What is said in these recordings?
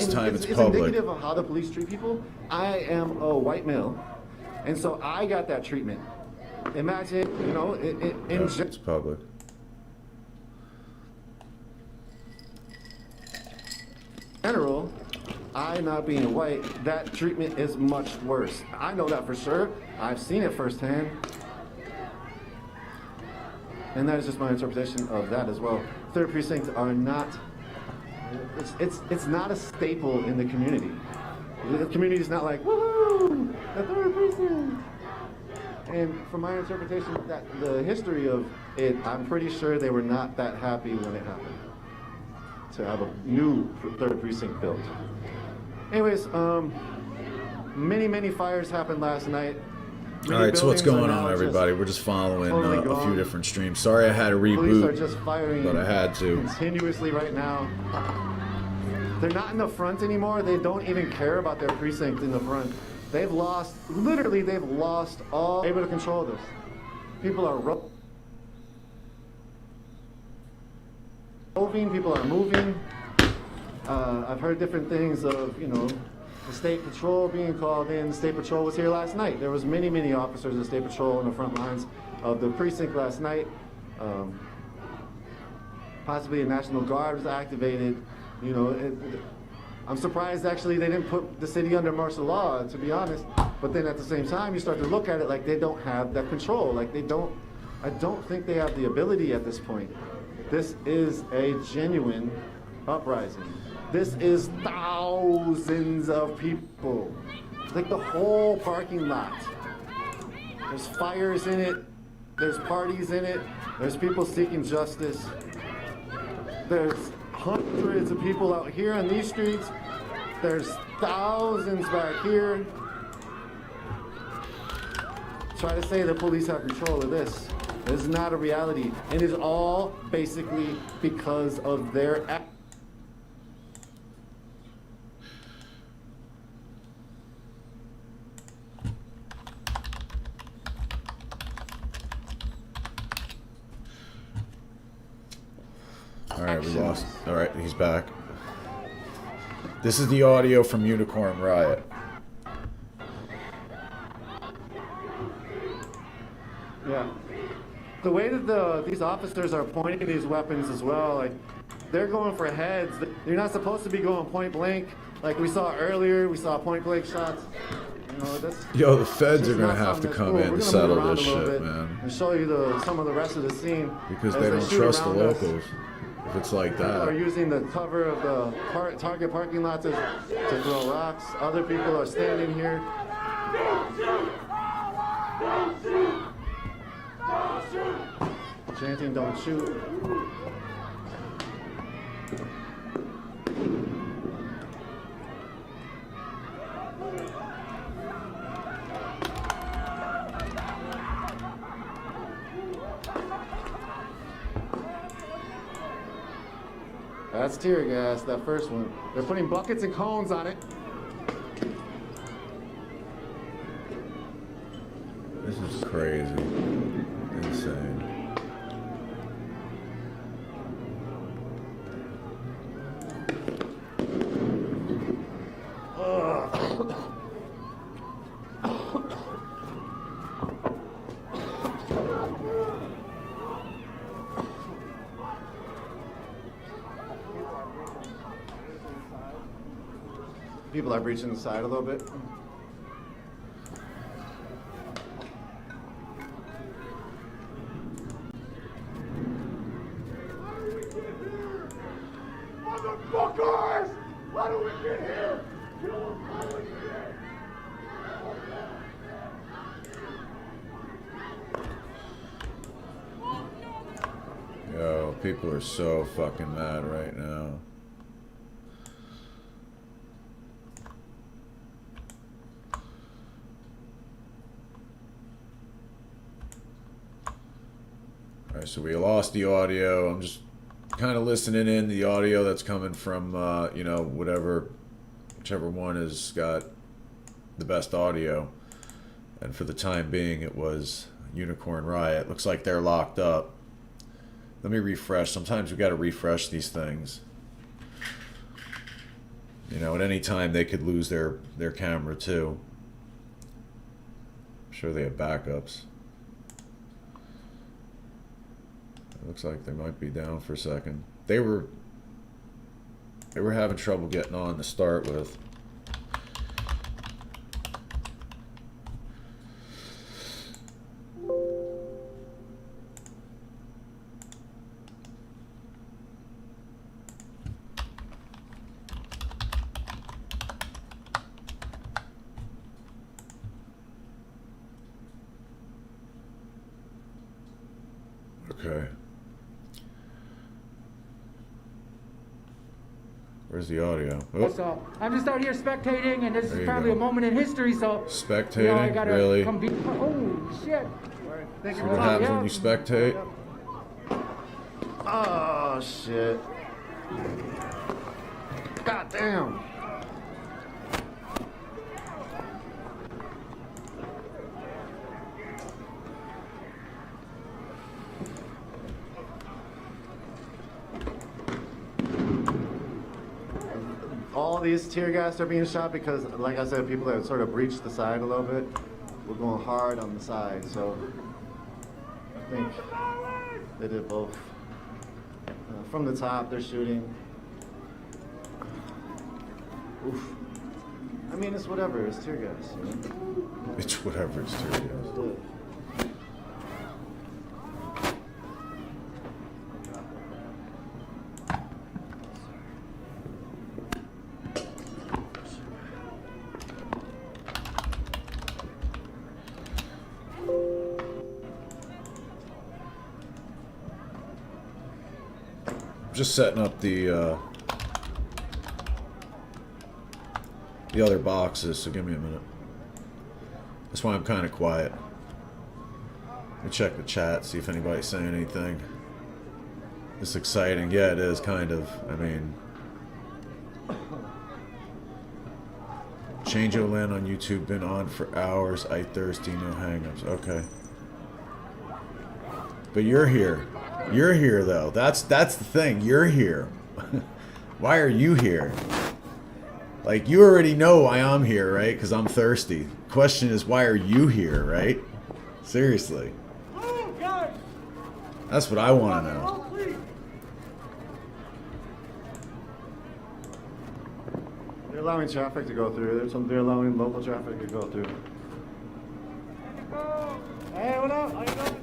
this time it's public. It's indicative of how the police treat people. I am a white male, and so I got that treatment. Imagine, you know, It's public. general, I not being white, that treatment is much worse. I know that for sure. I've seen it firsthand. And that is just my interpretation of that as well. Third precinct are not, it's not a staple in the community. The community is not like, woohoo, the third precinct. And from my interpretation, that the history of it, I'm pretty sure they were not that happy when it happened to have a new third precinct built. Anyways, many fires happened last night. All right, so what's going on, everybody? We're just following a few different streams. Sorry I had to reboot, police are just firing but I had to. Continuously right now. They're not in the front anymore. They don't even care about their precinct in the front. They've lost, literally, they've lost all able to control this. People are roving, people are moving. I've heard different things of, you know, the state patrol being called in. The state patrol was here last night. There was many officers of the state patrol in the front lines of the precinct last night. Possibly a National Guard was activated. You know, I'm surprised actually they didn't put the city under martial law, to be honest. But then at the same time, you start to look at it like they don't have that control. Like I don't think they have the ability at this point. This is a genuine uprising. This is thousands of people. Like the whole parking lot. There's fires in it. There's parties in it. There's people seeking justice. There's hundreds of people out here on these streets. There's thousands back here. Try to say the police have control of this. This is not a reality. And it's all basically because of their act. Alright, we lost. Alright, he's back. This is the audio from Unicorn Riot. Yeah. The way that these officers are pointing these weapons as well, like, they're going for heads. You're not supposed to be going point blank. Like we saw earlier, we saw point blank shots. You know, yo, the feds are gonna have to come in to settle this shit, man. And show you some of the rest of the scene. Because they don't trust the locals. If it's like that. People are using the cover of the Target parking lot to throw rocks. Other people are standing here. Don't shoot! Don't shoot! Don't shoot! Chanting, don't shoot. That's tear gas, that first one. They're putting buckets and cones on it. This is crazy. Insane. People are breaching the side a little bit. Motherfuckers! How do we get here? Yo, people are so fucking mad right now. Alright, so we lost the audio. I'm just kind of listening in the audio that's coming from, you know, whichever one has got the best audio. And for the time being, it was Unicorn Riot. Looks like they're locked up. Let me refresh. Sometimes we got to refresh these things. You know, at any time they could lose their camera too. I'm sure they have backups. It looks like they might be down for a second. They were having trouble getting on to start with. Okay. Where's the audio? Oh. So I'm just out here spectating, and this There is you probably go. a moment in history. So Spectating? you know, I gotta Really? come be. Oh shit! Thank See you. what happens when you spectate? Oh shit! God damn! All these tear gas are being shot because, like I said, people that sort of breached the side a little bit. We're going hard on the side, so I think they did both. From the top, they're shooting. Oof. I mean, it's whatever. It's tear gas. You know? It's whatever, it's tear gas. Just setting up the other boxes, so give me a minute. That's why I'm kind of quiet. Let me check the chat, see if anybody's saying anything. It's exciting. Yeah, it is, kind of. I mean... Change O Land on YouTube, been on for hours. I thirsty, no hang-ups. Okay. But you're here. You're here, though. That's the thing. You're here. Why are you here? Like, you already know why I'm here, right? Because I'm thirsty. Question is, why are you here, right? Seriously. That's what I want to know. They're allowing traffic to go through. They're allowing local traffic to go through. Hey, what up? How you doing?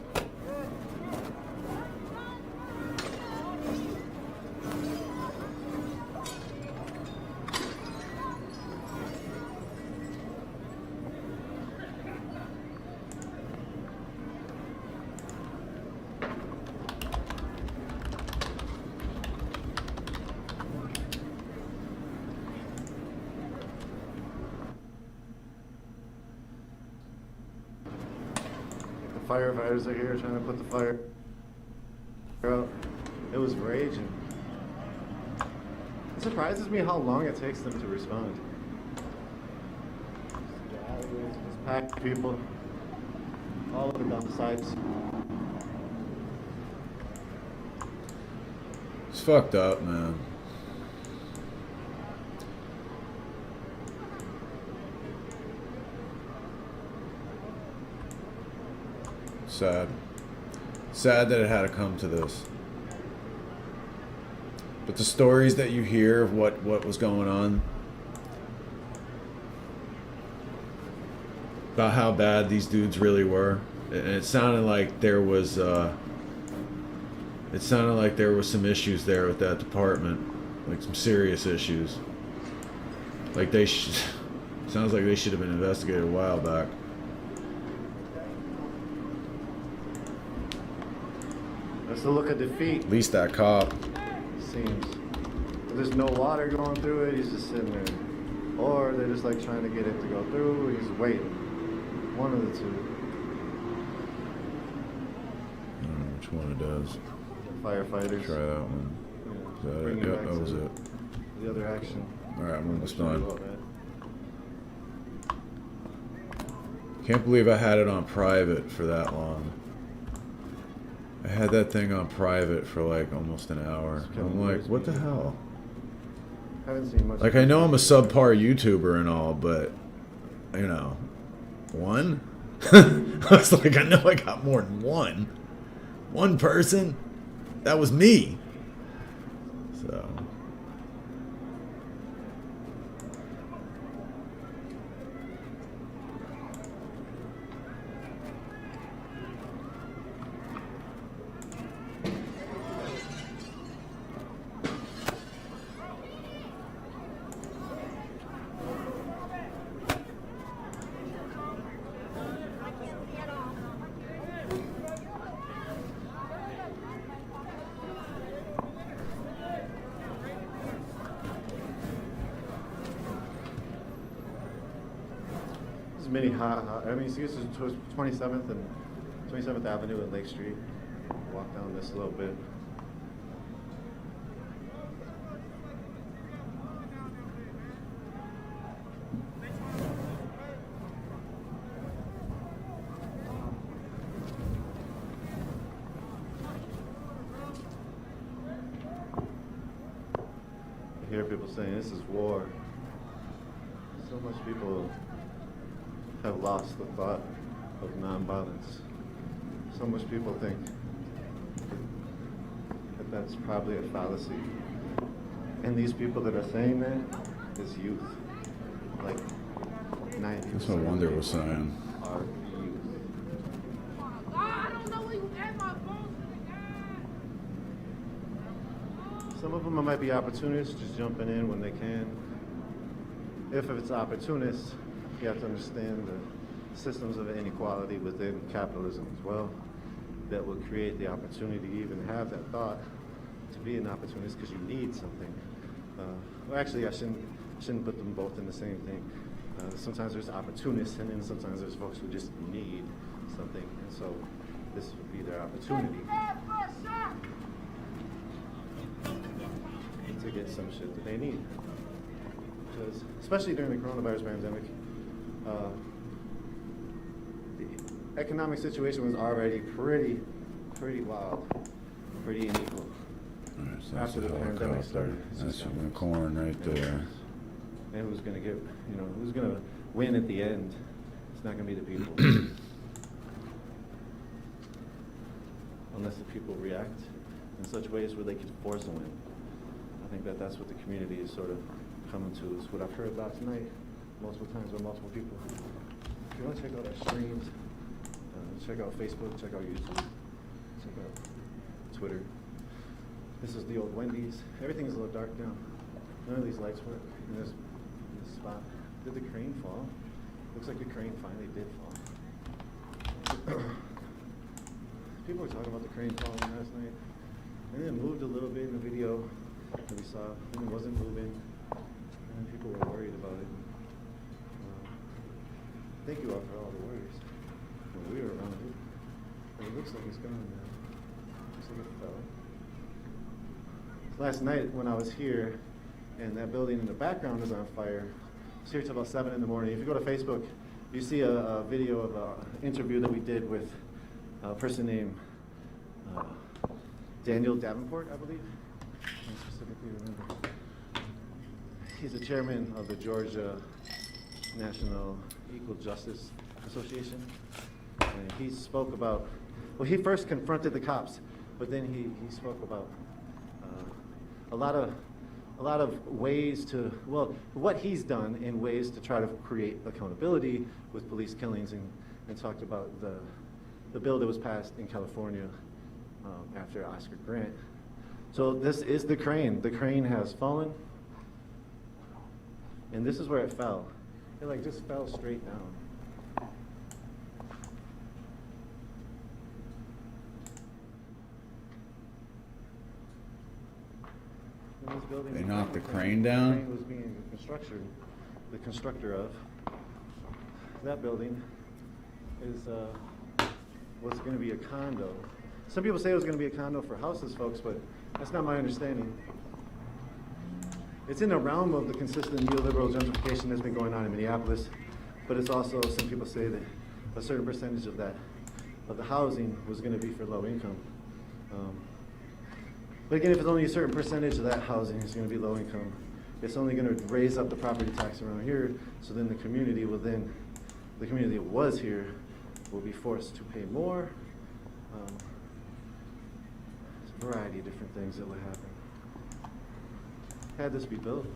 Firefighters are here trying to put the fire out. It was raging. It surprises me how long it takes them to respond. It's packed people all over down the sides. It's fucked up, man. Sad. Sad that it had to come to this. But the stories that you hear of what was going on, about how bad these dudes really were, and it sounded like there was some issues there with that department, like some serious issues. Like sounds like they should have been investigated a while back. That's the look of defeat. At least that cop. Seems. There's no water going through it. He's just sitting there, or they're just like trying to get it to go through. He's waiting. One of the two. I don't know which one it does. Firefighters. Try that one. Is that Bring it? it Yep, back that to was it. The other action. Alright, I'm almost done. About that. Can't believe I had it on private for that long. I had that thing on private for like almost an hour. I'm like, what the hell? Haven't seen much. Like, I know I'm a subpar YouTuber and all, but, you know, one? I was like, I know I got more than one. One person? That was me. So. Many hot. I mean, see, this is 27th and 27th Avenue and Lake Street. Walk down this a little bit. I hear people saying this is war. So much people have lost the thought of nonviolence. So much people think that that's probably a fallacy. And these people that are saying that is youth. Like 90%. That's what Wonder was saying. Are youth. Some of them might be opportunists, just jumping in when they can. If it's opportunists, you have to understand the systems of inequality within capitalism as well that will create the opportunity to even have that thought to be an opportunist because you need something. Well, actually, I shouldn't put them both in the same thing. Sometimes there's opportunists, and then sometimes there's folks who just need something, and so this would be their opportunity to get some shit that they need. Because, especially during the coronavirus pandemic, the economic situation was already pretty wild, pretty unequal. All right, so that's After the pandemic helicopter. started. That's the corn right there. And who's going to get, who's going to win at the end? It's not going to be the people. Unless the people react in such ways where they can force a win. I think that that's what the community is sort of coming to, is what I've heard about tonight multiple times with multiple people. If you want to check out our streams, check out Facebook, check out YouTube, check out Twitter. This is the old Wendy's. Everything is a little dark now. None of these lights work in this spot. Did the crane fall? Looks like the crane finally did fall. People were talking about the crane falling last night. And then it moved a little bit in the video that we saw. And it wasn't moving. And people were worried about it. Thank you all for all the worries. When we were around it. But it looks like it's gone now. Looks like it fell. Last night when I was here, and that building in the background was on fire, I was here till about 7 in the morning. If you go to Facebook, you see a video of an interview that we did with a person named Daniel Davenport, I believe. I specifically remember. He's the chairman of the Georgia National Equal Justice Association. And he spoke about, well, he first confronted the cops, but then he spoke about a lot of ways to, well, what he's done in ways to try to create accountability with police killings, and talked about the bill that was passed in California after Oscar Grant. So this is the crane. The crane has fallen, and this is where it fell. It like just fell straight down. They knocked the crane down? The crane was being the constructor of that building was going to be a condo. Some people say it was going to be a condo for houseless folks, but that's not my understanding. It's in the realm of the consistent neoliberal gentrification that's been going on in Minneapolis, but it's also, some people say that a certain percentage of the housing was going to be for low income. But again, if it's only a certain percentage of that housing is going to be low income, it's only going to raise up the property tax around here. So then the community that was here will be forced to pay more. There's a variety of different things that would happen. Had this be built,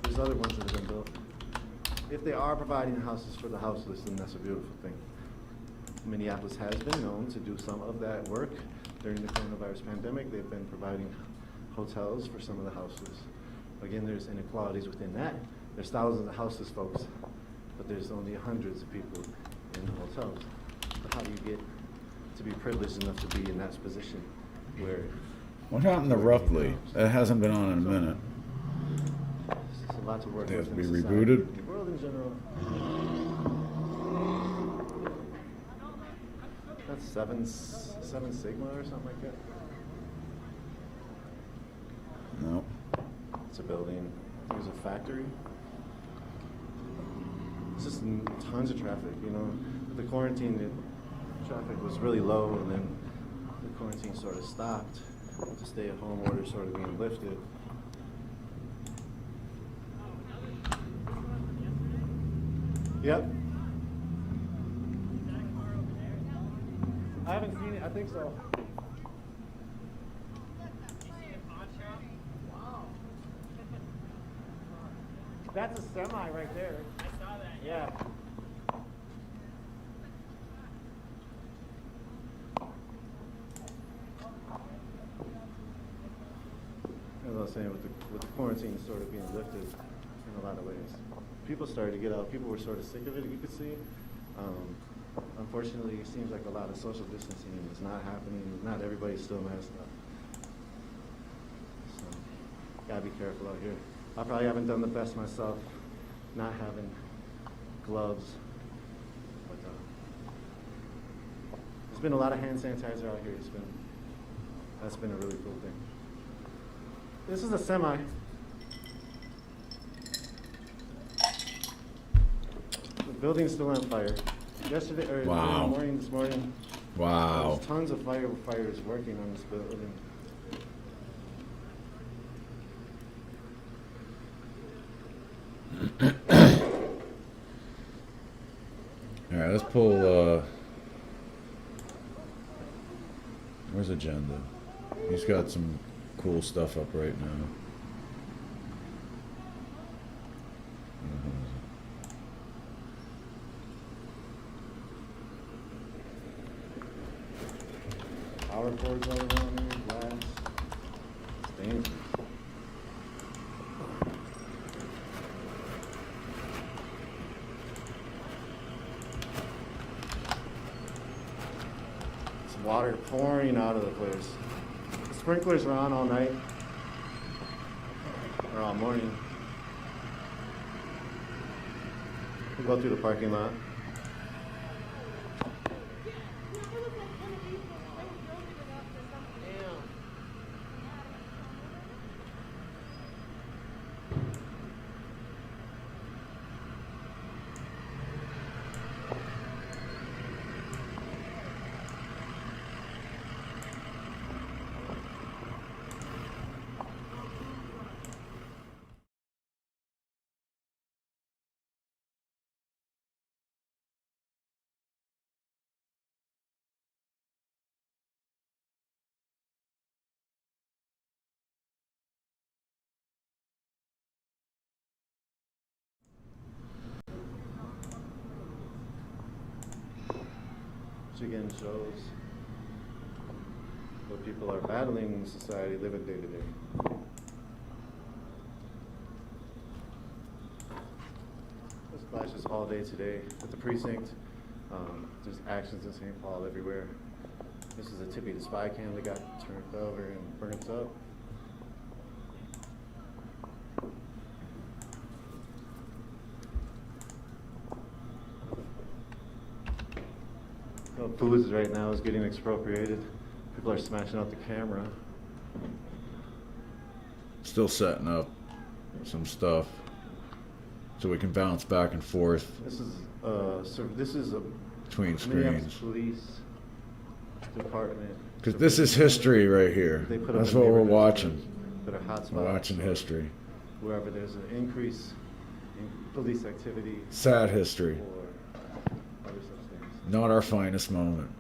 there's other ones that have been built. If they are providing houses for the houseless, then that's a beautiful thing. Minneapolis has been known to do some of that work. During the coronavirus pandemic, they've been providing hotels for some of the houseless. Again, there's inequalities within that. There's thousands of houseless folks, but there's only hundreds of people in the hotels. So how do you get to be privileged enough to be in that position where... What happened to Roughly? That hasn't been on in a minute. It's a lot to work They have with to in be society. rebooted? The world in general. That's seven Sigma or something like that. No. It's a building. I think it's a factory. It's just tons of traffic, you know. With the quarantine, the traffic was really low, and then the quarantine sort of stopped. With the stay-at-home order sort of being lifted. Yep. I haven't seen it. I think so. That's a semi right there. I saw that. Yeah. As I was saying, with the quarantine sort of being lifted in a lot of ways, people started to get out. People were sort of sick of it, you could see. Unfortunately, it seems like a lot of social distancing is not happening. Not everybody's still masked up. So, gotta be careful out here. I probably haven't done the best myself, not having gloves. But there's been a lot of hand sanitizer out here. That's been a really cool thing. This is a semi. The building's still on fire. Yesterday, or Wow. this morning, Wow. there's tons of firefighters working on this building. All right, let's pull. Where's Agenda? He's got some cool stuff up right now. Power cords all around here, glass. It's dangerous. It's water pouring out of the place. The sprinklers are on all night. Or all morning. We'll go through the parking lot. Which again shows what people are battling in society, living day to day. There's clashes all day today at the precinct. There's actions in St. Paul everywhere. This is a Tippy the Spy cam that got turned over and burnt up. Foods right now is getting expropriated. People are smashing out the camera. Still setting up some stuff so we can bounce back and forth This is a between Minneapolis screens. Police Department. Because this is history right here. They put up That's a what we're neighborhood watching. that are hot We're spots. watching history. Wherever there's an increase in police activity Sad history. or other such things. Not our finest moment.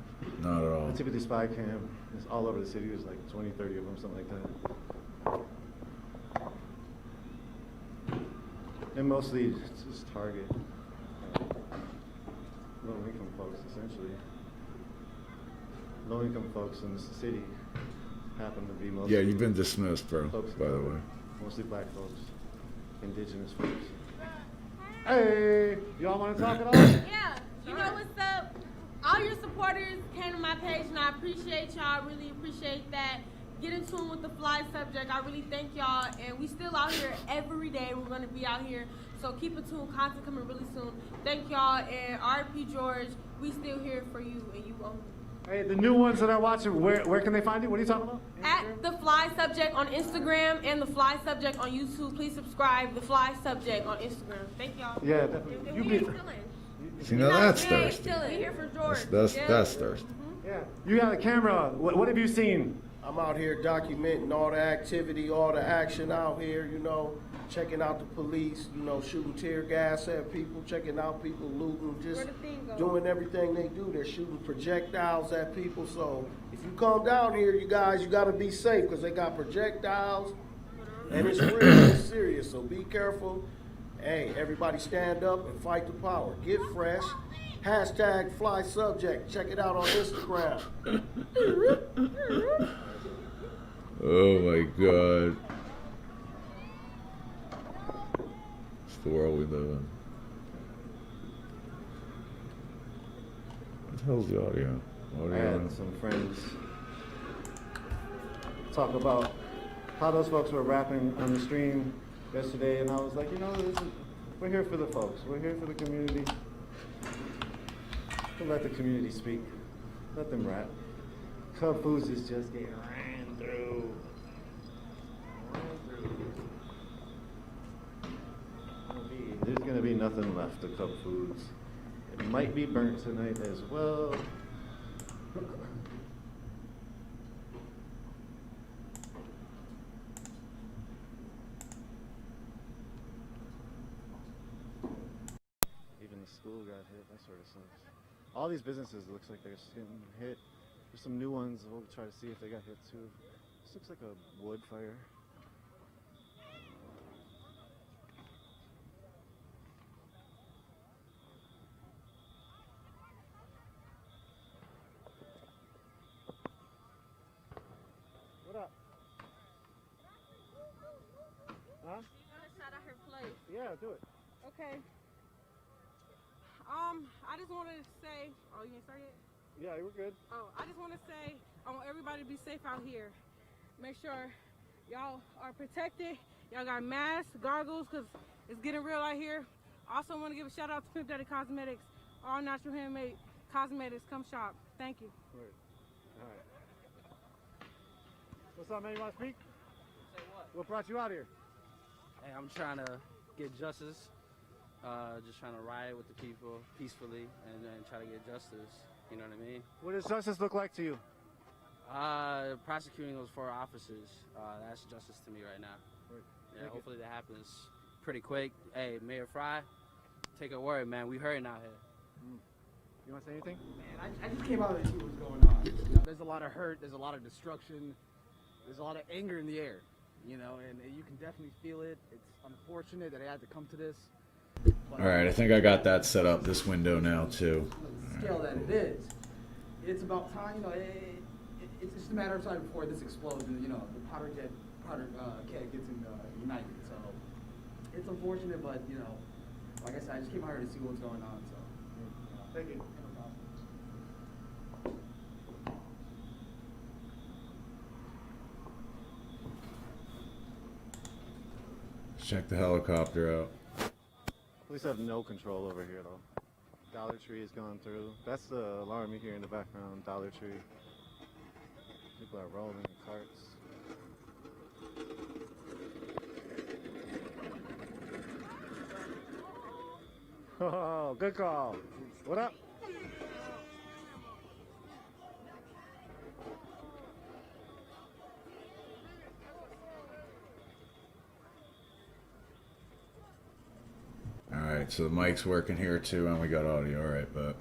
Not at all. Typically spy cam is all over the city. There's like 20, 30 of them, something like that. And mostly it's just target low-income folks, essentially. Low-income folks in the city happen to be mostly... Yeah, you've been dismissed, bro, folks by the way. Mostly black folks, indigenous folks. Hey, y'all want to talk at all? Yeah, you know what's up? All your supporters came to my page, and I appreciate y'all. I really appreciate that. Get in tune with the fly subject. I really thank y'all, and we still out here every day. We're gonna be out here, so keep it tuned. Content coming really soon. Thank y'all, and R.P. George. We still here for you, and you only. Hey, the new ones that are watching, where can they find you? What are you talking about? At The Fly Subject on Instagram and The Fly Subject on YouTube. Please subscribe. The Fly Subject on Instagram. Thank y'all. Yeah, definitely. And You we be, ain't chilling. See, now that's We ain't thirsty. chilling. We here for George. That's Yeah. thirsty. yeah. You got a camera. What have you seen? I'm out here documenting all the activity, all the action out here, you know, checking out the police, you know, shooting tear gas at people, checking out people looting, just Where the thing go? doing everything they do. They're shooting projectiles at people. So if you come down here, you guys, you got to be safe because they got projectiles and it's real, it's serious. So be careful. Hey, everybody stand up and fight the power. Get fresh. Hashtag fly subject. Check it out on Instagram. Oh my god. It's the world we live in. What the hell's the audio? I had some friends talk about how those folks were rapping on the stream yesterday, and I was like, you know, we're here for the folks. We're here for the community. We'll let the community speak. Let them rap. Cub Foods is just getting ran through. There's gonna be nothing left of Cub Foods. It might be burnt tonight as well. Even the school got hit, that sort of sucks. All these businesses looks like they're getting hit. There's some new ones, we'll try to see if they got hit too. This looks like a wood fire. What up? Huh? You want a shot at her plate? Yeah, do it. Okay. I just wanted to say, oh, you ain't started yet? Yeah, we're good. Oh, I just want to say, I want everybody to be safe out here. Make sure y'all are protected. Y'all got masks, goggles, because it's getting real out here. Also want to give a shout out to Pimp Daddy Cosmetics, all natural handmade cosmetics. Come shop. Thank you. Word. All right. What's up, man? You want to speak? Say what? What brought you out here? Hey, I'm trying to get justice. Just trying to ride with the people peacefully and then try to get justice. You know what I mean? What does justice look like to you? Prosecuting those 4 officers. That's justice to me right now. Word. Yeah, Thank you. hopefully that happens pretty quick. Hey, Mayor Fry, take a word, man. We hurting out here. You want to say anything? Man, I just came out to see what's going on. You know, there's a lot of hurt, there's a lot of destruction, there's a lot of anger in the air, you know, and you can definitely feel it. It's unfortunate that it had to come to this. But, Alright, I think I got that set up, this window now too. the scale that it is, it's about time, you know, it's just a matter of time before this explodes and, you know, the powder keg gets ignited. So it's unfortunate, but, you know, like I said, I just came out here to see what's going on. So, Thank you. no problem. Check the helicopter out. Police have no control over here, though. Dollar Tree is going through. That's the alarm you hear in the background, Dollar Tree. People are rolling in carts. Oh, good call. What up? Alright, so the mic's working here too, and we got audio. Alright, but...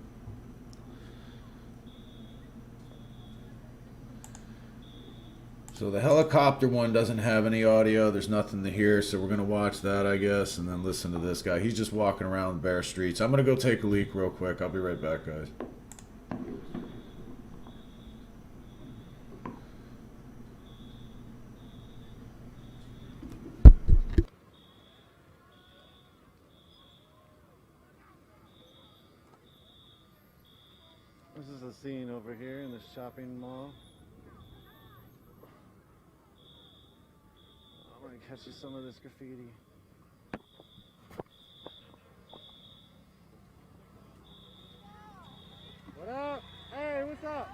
So the helicopter one doesn't have any audio. There's nothing to hear, so we're going to watch that, I guess, and then listen to this guy. He's just walking around bare streets. I'm going to go take a leak real quick. I'll be right back, guys. This is a scene over here in the shopping mall. I'm gonna catch you some of this graffiti. What up? Hey, what's up?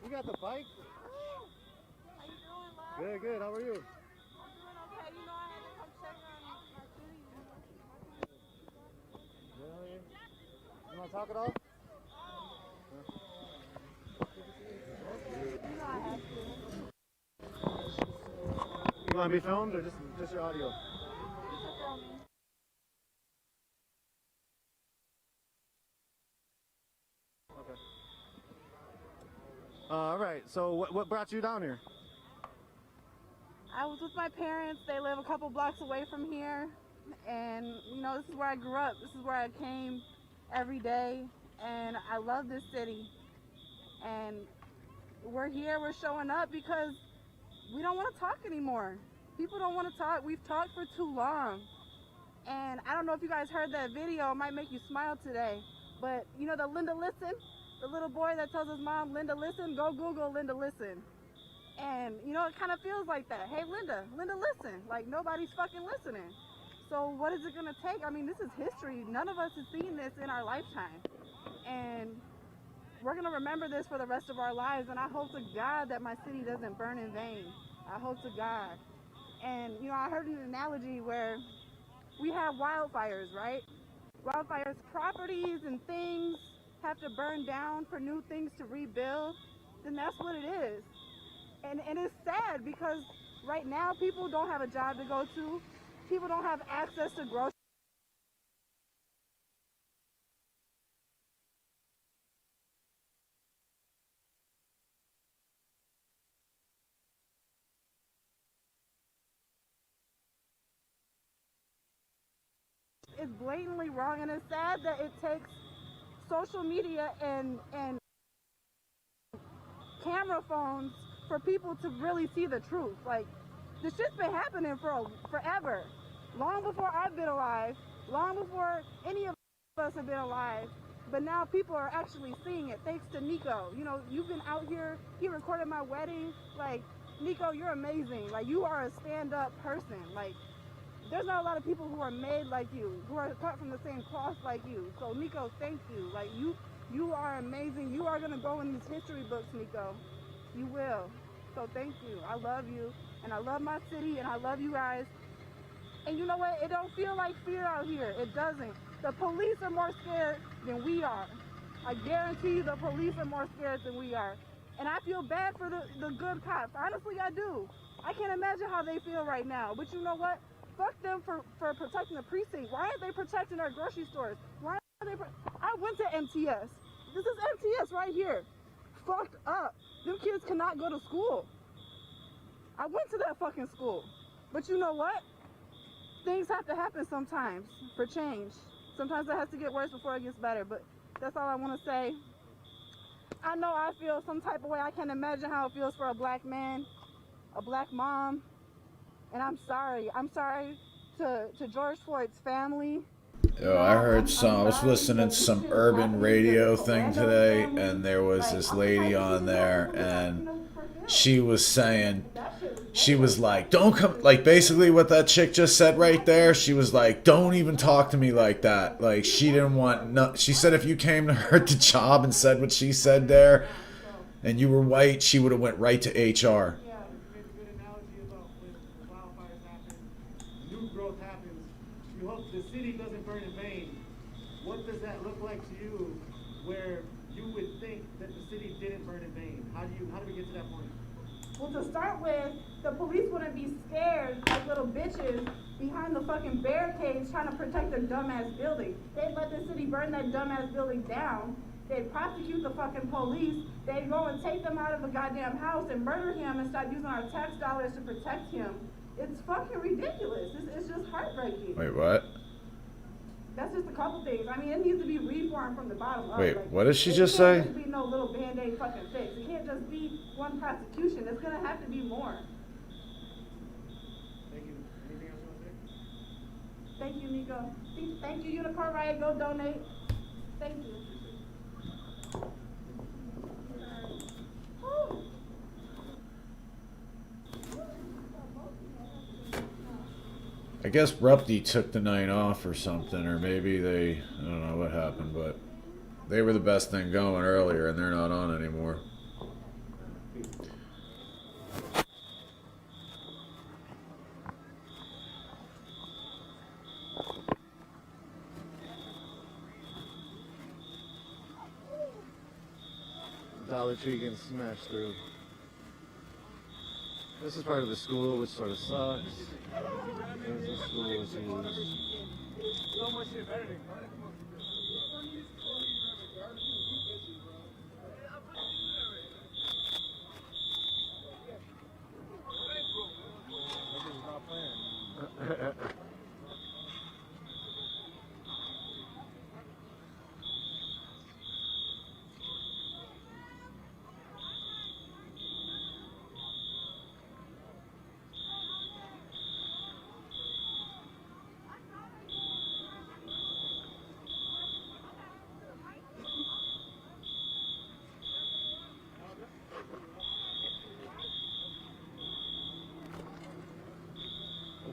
You got the bike? How you doing, love? Good, good. How are you? I'm doing okay. You know, I had to come check on my city. Really? You wanna talk at all? You want to be filmed or just your audio? Okay. All right. So what brought you down here? I was with my parents. They live a couple blocks away from here. And, you know, this is where I grew up. This is where I came every day. And I love this city. And we're here, we're showing up because we don't want to talk anymore. People don't want to talk. We've talked for too long. And I don't know if you guys heard that video. It might make you smile today. But, you know, the Linda Listen, the little boy that tells his mom, Linda Listen, go Google Linda Listen. And, you know, it kind of feels like that. Hey, Linda Listen. Like, nobody's fucking listening. So what is it going to take? I mean, this is history. None of us has seen this in our lifetime. And we're going to remember this for the rest of our lives. And I hope to God that my city doesn't burn in vain. I hope to God. And, you know, I heard an analogy where we have wildfires, right? Wildfires, properties and things have to burn down for new things to rebuild. Then that's what it is. And it's sad because right now people don't have a job to go to. People don't have access to groceries. It's blatantly wrong, and it's sad that it takes social media and camera phones for people to really see the truth. Like, this shit's been happening for forever. Long before I've been alive, long before any of us have been alive. But now people are actually seeing it, thanks to Nico. You know, you've been out here, he recorded my wedding. Like, Nico, you're amazing. Like, you are a stand-up person. Like, there's not a lot of people who are made like you, who are cut from the same cloth like you. So, Nico, thank you. Like, you are amazing. You are gonna go in these history books, Nico. You will. So thank you. I love you, and I love my city, and I love you guys. And you know what? It don't feel like fear out here. It doesn't. The police are more scared than we are. I guarantee you the police are more scared than we are. And I feel bad for the good cops. Honestly, I do. I can't imagine how they feel right now. But you know what? Fuck them for protecting the precinct. Why aren't they protecting our grocery stores? Why are they? I went to MTS. This is MTS right here. Fucked up. Them kids cannot go to school. I went to that fucking school. But you know what? Things have to happen sometimes for change. Sometimes it has to get worse before it gets better. But that's all I want to say. I know I feel some type of way. I can't imagine how it feels for a black man, a black mom. And I'm sorry. I'm sorry to George Floyd's family. Yo, I heard I was listening to some urban radio thing today, and there was this lady on there, and she was saying, she was like, don't come, like basically what that chick just said right there, she was like, don't even talk to me like that. Like, she didn't want, no, she said if you came to her at the job and said what she said there, and you were white, she would have went right to HR. The city doesn't burn in vain. What does that look like to you where you would think that the city didn't burn in vain? How do we get to that point? Well, to start with, the police wouldn't be scared like little bitches behind the fucking barricades trying to protect their dumbass building. They'd let the city burn that dumbass building down. They'd prosecute the fucking police. They'd go and take them out of the goddamn house and murder him and start using our tax dollars to protect him. It's fucking ridiculous. It's just heartbreaking. Wait, what? That's just a couple things. I mean, it needs to be reformed from the bottom up. Wait, Like, what did she it just can't say? just be no little Band-Aid fucking fix. It can't just be one prosecution. It's gonna have to be more. Thank you. Anything else you want to say? Thank you, Nico. Thank you, Unicorn Riot. Go donate. Thank you. Whew. I guess Rupty took the night off or something, or maybe they, I don't know what happened, but they were the best thing going earlier and they're not on anymore. Dollar Tree getting smashed through. This is part of the school, which sort of sucks. There's the school, which is...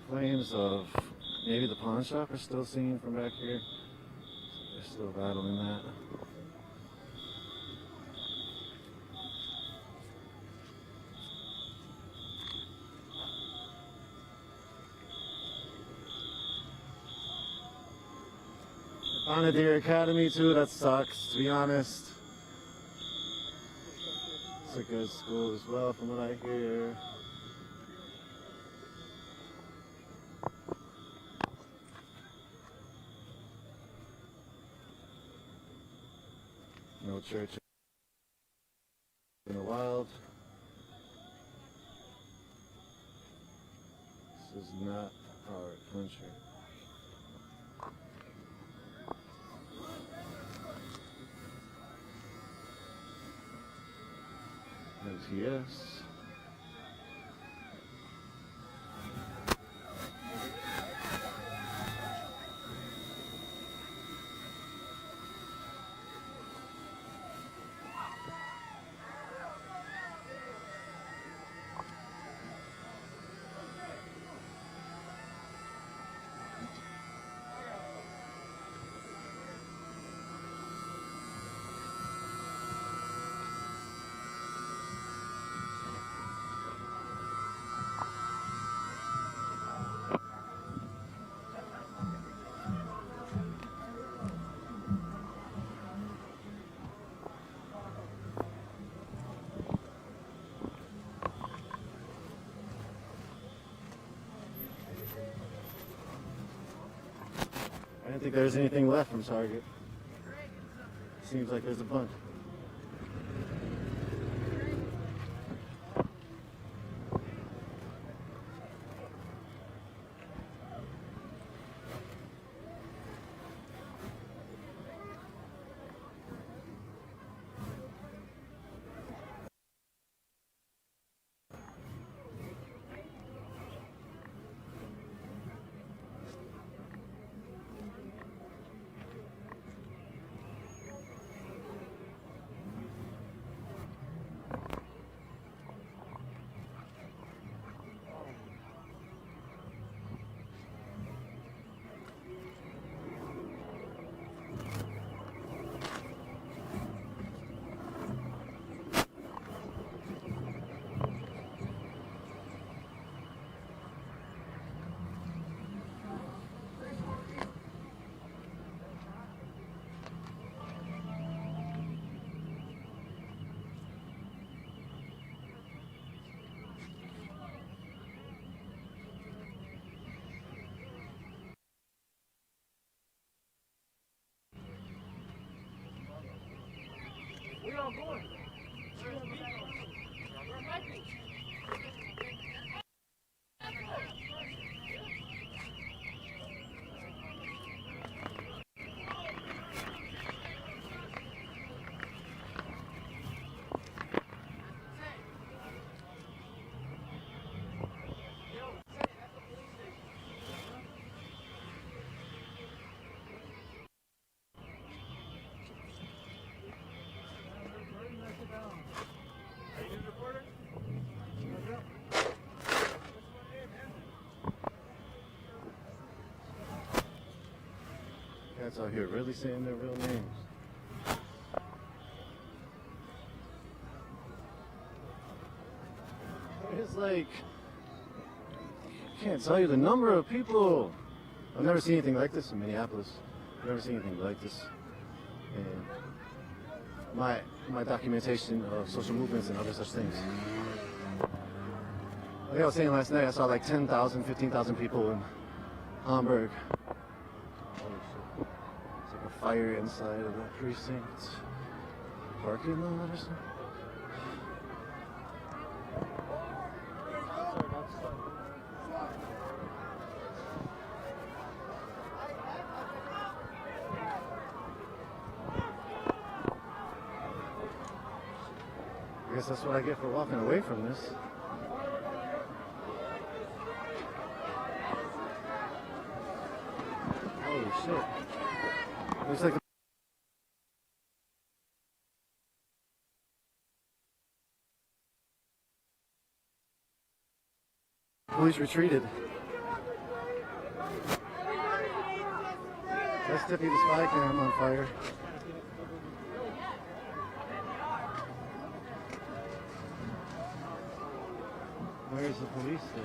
Flames of maybe the pawn shop are still seen from back here. They're still battling that. Bonadir Academy too, that sucks, to be honest. It's a good school as well from what I hear. No church in the wild. This is not our country. MTS. I didn't think there was anything left from Target. Seems like there's a bunch. Cats out here really saying their real names. It's like, I can't tell you the number of people. I've never seen anything like this in Minneapolis. I've never seen anything like this. And my documentation of social movements and other such things. Like I was saying last night, I saw like 10,000, 15,000 people in Hamburg. Holy shit. It's like a fire inside of that precinct. Parking lot or something. I guess that's what I get for walking away from this. Holy shit. Looks like the police retreated. That's Tippy the spy cam on fire. Where's the police there?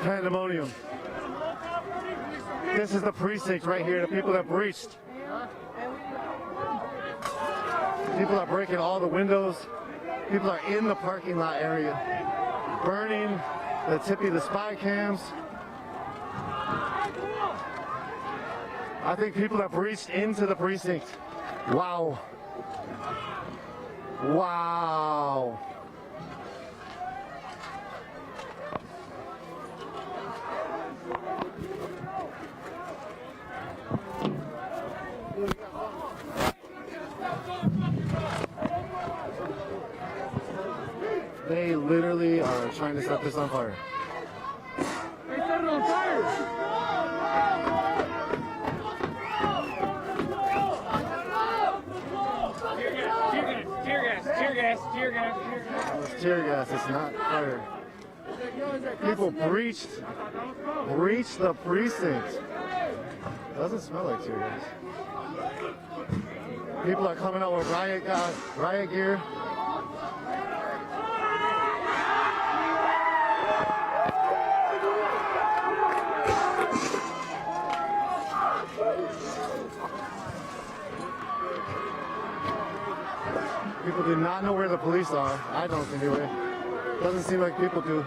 Pandemonium. This is the precinct right here, the people that breached. People are breaking all the windows. People are in the parking lot area, burning the Tippy the spy cams. I think people have breached into the precinct. Wow. Wow. They literally are trying to set this on fire. They set it on fire! Tear gas. It's tear gas, it's not fire. People breached the precinct. Doesn't smell like tear gas. People are coming out with riot gear. People do not know where the police are. I don't anyway. Doesn't seem like people do.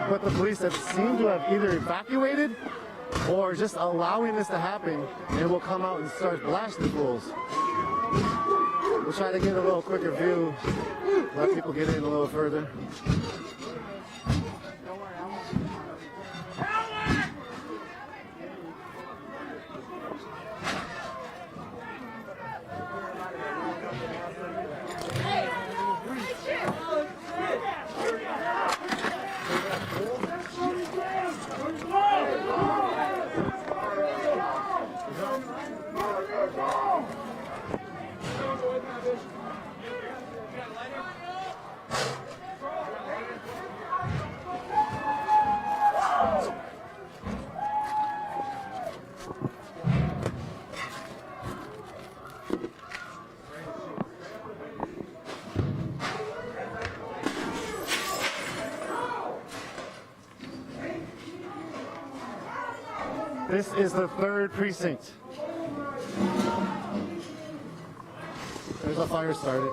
But the police have seemed to have either evacuated or just allowing this to happen, and will come out and start blasting fools. We'll try to get a little quicker view, let people get in a little further. This is the 3rd precinct. There's a fire started.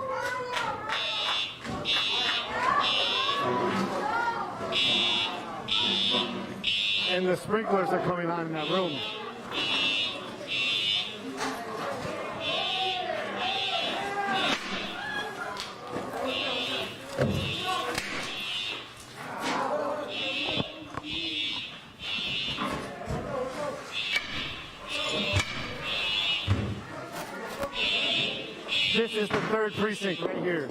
And the sprinklers are coming on in that room. This is the 3rd precinct right here.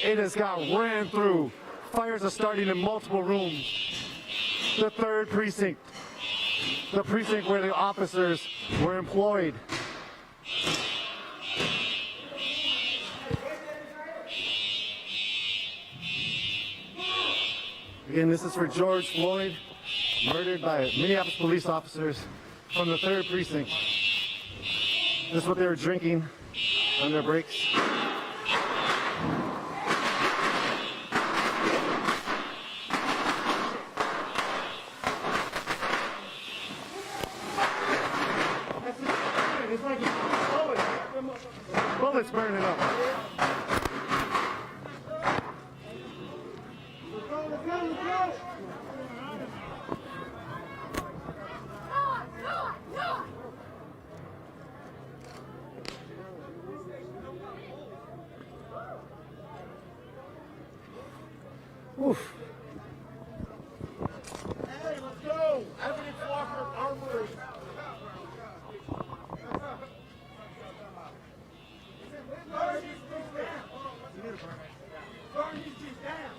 It has got ran through. Fires are starting in multiple rooms. The 3rd precinct. The precinct where the officers were employed. Again, this is for George Floyd, murdered by Minneapolis police officers from the 3rd precinct. This is what they were drinking on their breaks. It's like bullets burning up. Oof. Hey, let's go! Evidence Walker Armory.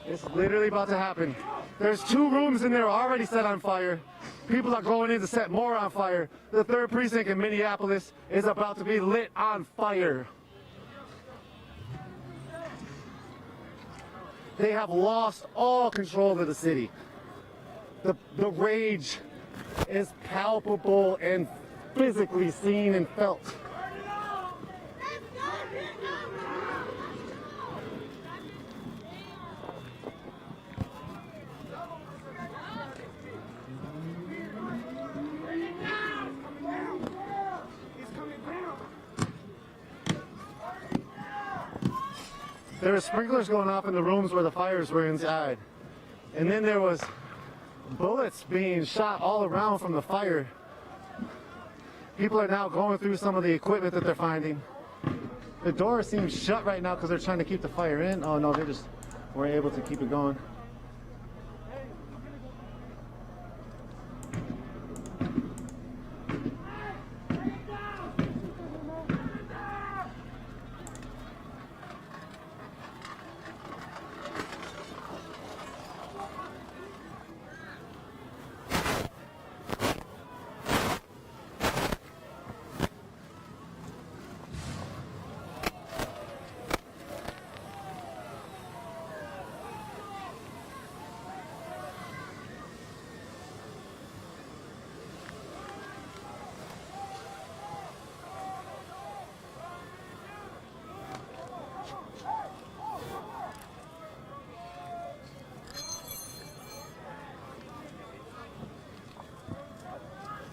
It's literally about to happen. There's 2 rooms in there already set on fire. People are going in to set more on fire. The 3rd precinct in Minneapolis is about to be lit on fire. They have lost all control of the city. The rage is palpable and physically seen and felt. There were sprinklers going off in the rooms where the fires were inside. And then there was bullets being shot all around from the fire. People are now going through some of the equipment that they're finding. The door seems shut right now because they're trying to keep the fire in. Oh no, they just weren't able to keep it going.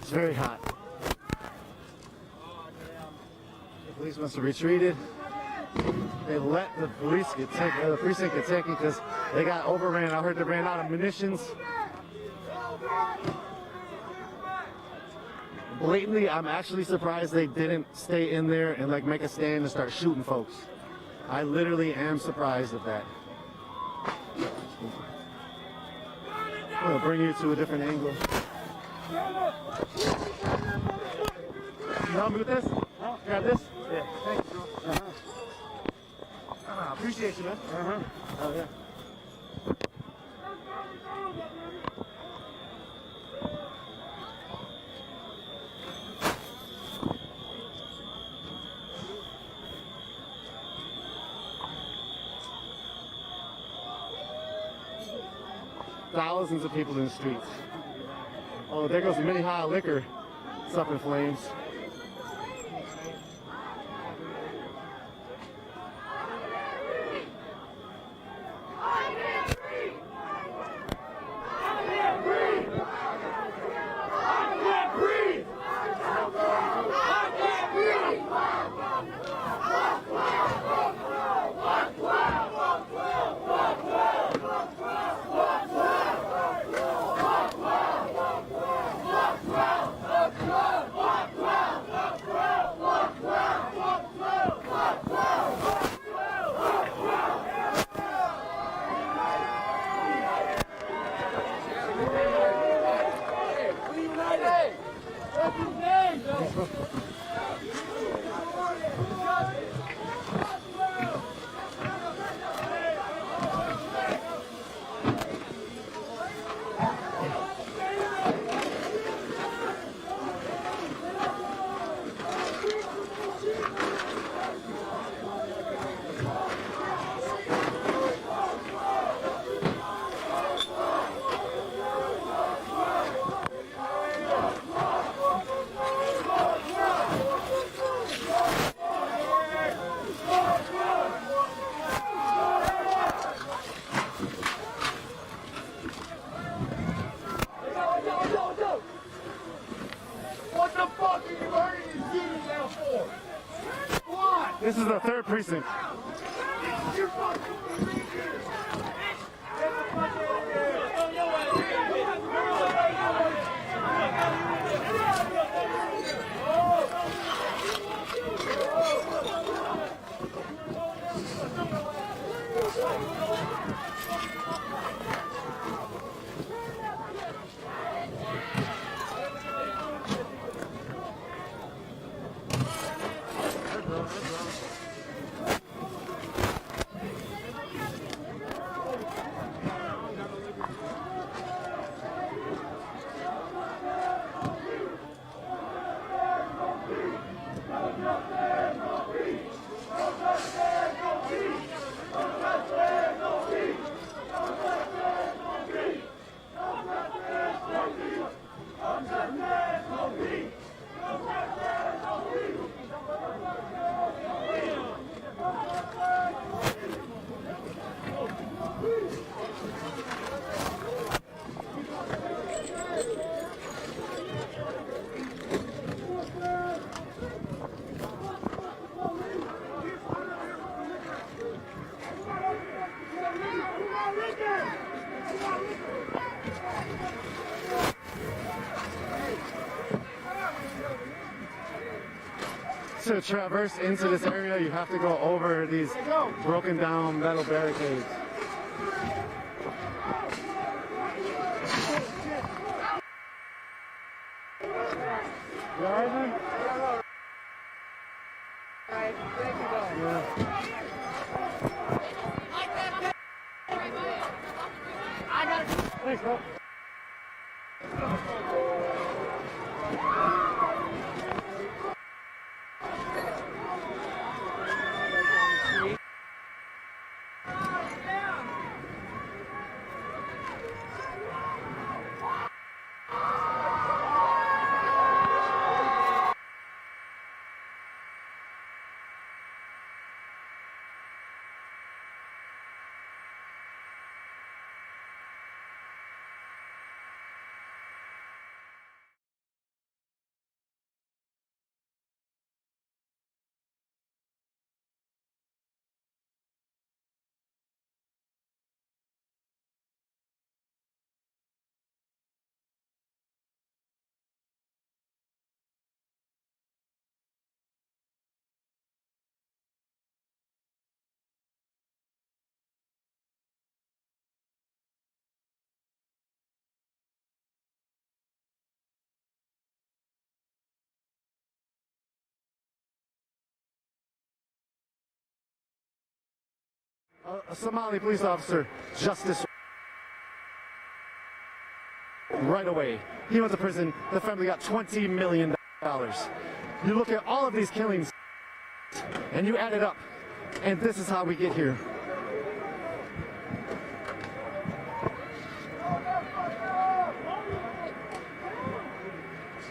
It's very hot. The police must have retreated. They let the police get taken, the precinct get taken because they got overran. I heard they ran out of munitions. Blatantly, I'm actually surprised they didn't stay in there and like make a stand and start shooting folks. I literally am surprised at that. I'm gonna bring you to a different angle. You help me with this? Grab this? Yeah. Thanks, bro. Appreciate you, man. Oh, yeah. Thousands of people in the streets. Oh, there goes the Minnehaha liquor. It's up in flames. This is the 3rd precinct. To traverse into this area, you have to go over these broken down metal barricades. You alright, man? Thanks, bro. A Somali police officer, justice right away. He went to prison. The family got $20 million. You look at all of these killings and you add it up, and this is how we get here.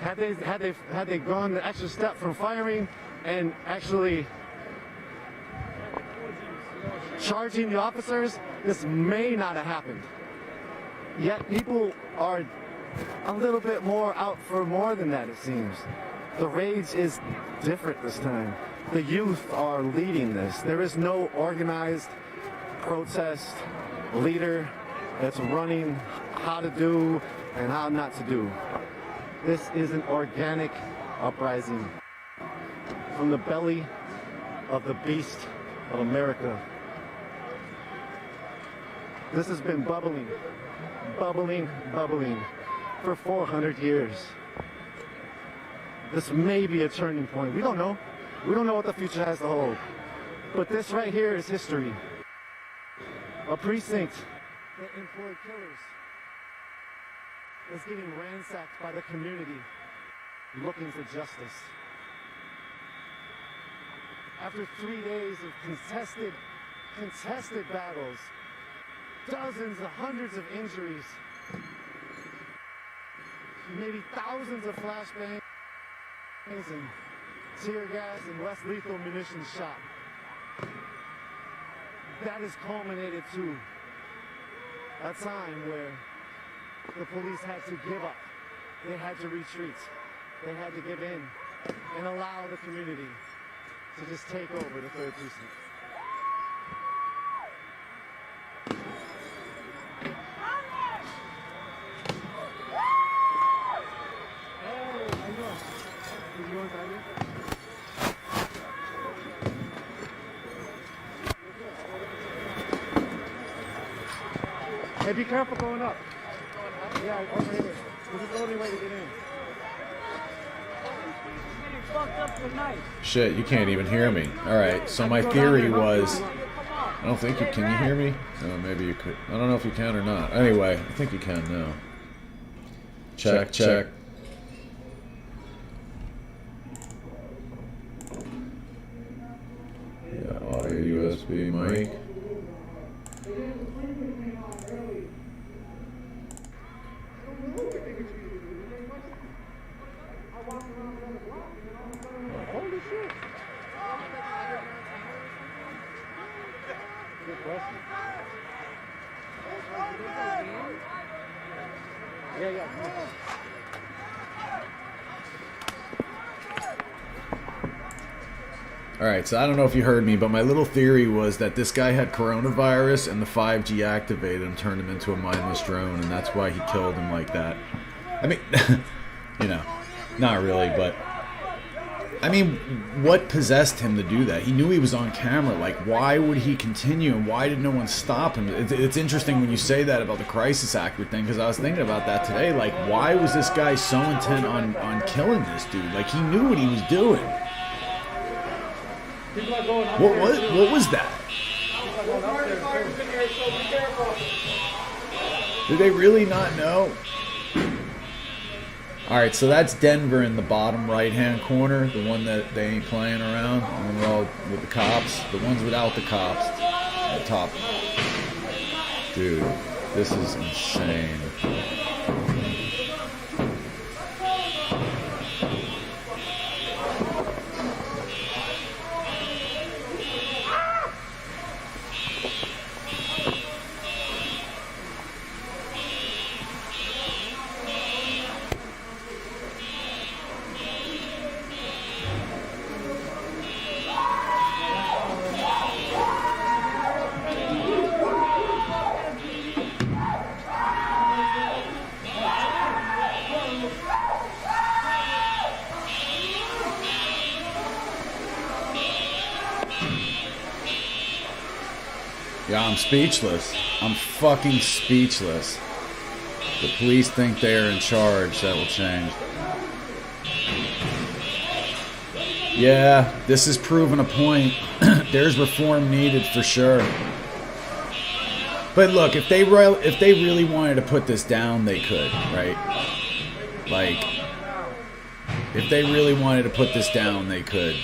Had they gone the extra step from firing and actually charging the officers, this may not have happened. Yet people are a little bit more out for more than that, it seems. The rage is different this time. The youth are leading this. There is no organized protest leader that's running how to do and how not to do. This is an organic uprising from the belly of the beast of America. This has been bubbling, bubbling, bubbling for 400 years. This may be a turning point. We don't know. We don't know what the future has to hold. But this right here is history. A precinct that employed killers is getting ransacked by the community looking for justice. After 3 days of contested battles, dozens of hundreds of injuries, maybe thousands of flashbangs and tear gas and less lethal munitions shot. That has culminated to a time where the police had to give up. They had to retreat. They had to give in and allow the community to just take over the 3rd precinct. Hey, be careful going up. Yeah, over here. This is the only way to get in. Shit, you can't even hear me. Alright, so my theory was... I don't think you... Can you hear me? No, maybe you could. I don't know if you can or not. Anyway, I think you can now. Check, check. Yeah, audio USB mic. Holy shit. Good question. Yeah. Alright, so I don't know if you heard me, but my little theory was that this guy had coronavirus and the 5G activated him, turned him into a mindless drone, and that's why he killed him like that. I mean, you know, not really, but... I mean, what possessed him to do that? He knew he was on camera. Like, why would he continue, and why did no one stop him? It's interesting when you say that about the crisis actor thing, because I was thinking about that today. Like, why was this guy so intent on killing this dude? Like, he knew what he was doing. What was that? Did they really not know? Alright, so that's Denver in the bottom right-hand corner, the one that they ain't playing around, the one we're all with the cops, the ones without the cops, the top. Dude, this is insane. Yeah, I'm speechless. I'm fucking speechless. The police think they are in charge. That will change. Yeah, this has proven a point. There's reform needed for sure. But look, if they really wanted to put this down, they could, right? Like, if they really wanted to put this down, they could.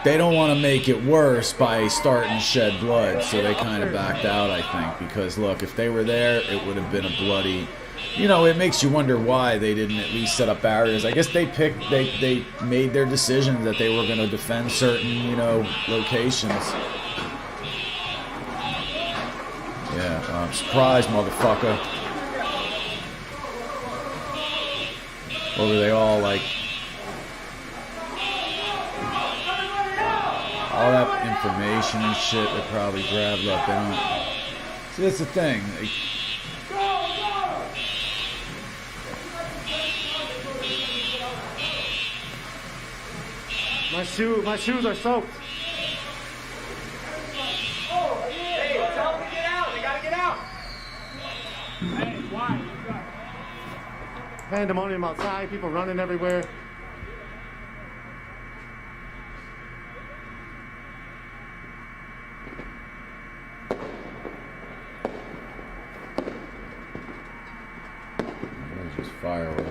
They don't want to make it worse by starting to shed blood, so they kind of backed out, I think. Because, look, if they were there, it would have been a bloody... You know, it makes you wonder why they didn't at least set up barriers. I guess they made their decision that they were going to defend certain, you know, locations. Yeah, I'm surprised, motherfucker. Or were they all like... All that information and shit they probably grabbed up. They don't... See, that's the thing. My shoes are soaked. Hey, tell them to get out. They gotta get out. Hey, why? Pandemonium outside, people running everywhere. Those are just fireworks.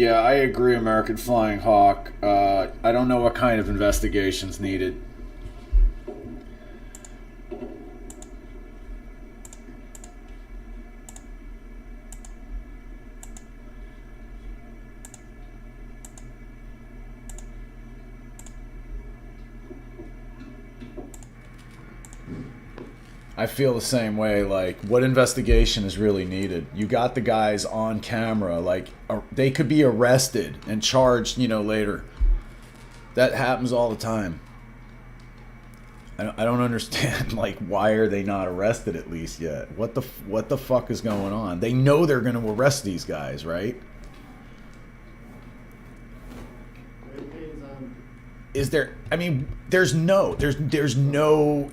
Yeah, I agree, American Flying Hawk. I don't know what kind of investigation's needed. I feel the same way. Like, what investigation is really needed? You got the guys on camera. Like, they could be arrested and charged, later. That happens all the time. I don't understand. Like, why are they not arrested at least yet? What the fuck is going on? They know they're going to arrest these guys, right? Is there? I mean, there's no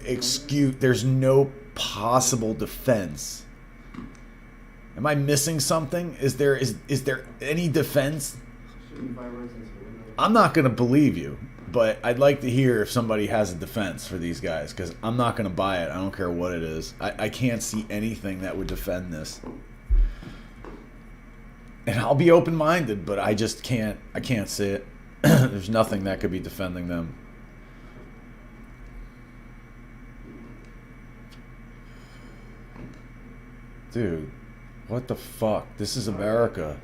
excuse. There's no possible defense. Am I missing something? Is there any defense? I'm not gonna believe you, but I'd like to hear if somebody has a defense for these guys, because I'm not gonna buy it. I don't care what it is. I can't see anything that would defend this. And I'll be open-minded, but I just can't. I can't see it. There's nothing that could be defending them. Dude, what the fuck? This is America.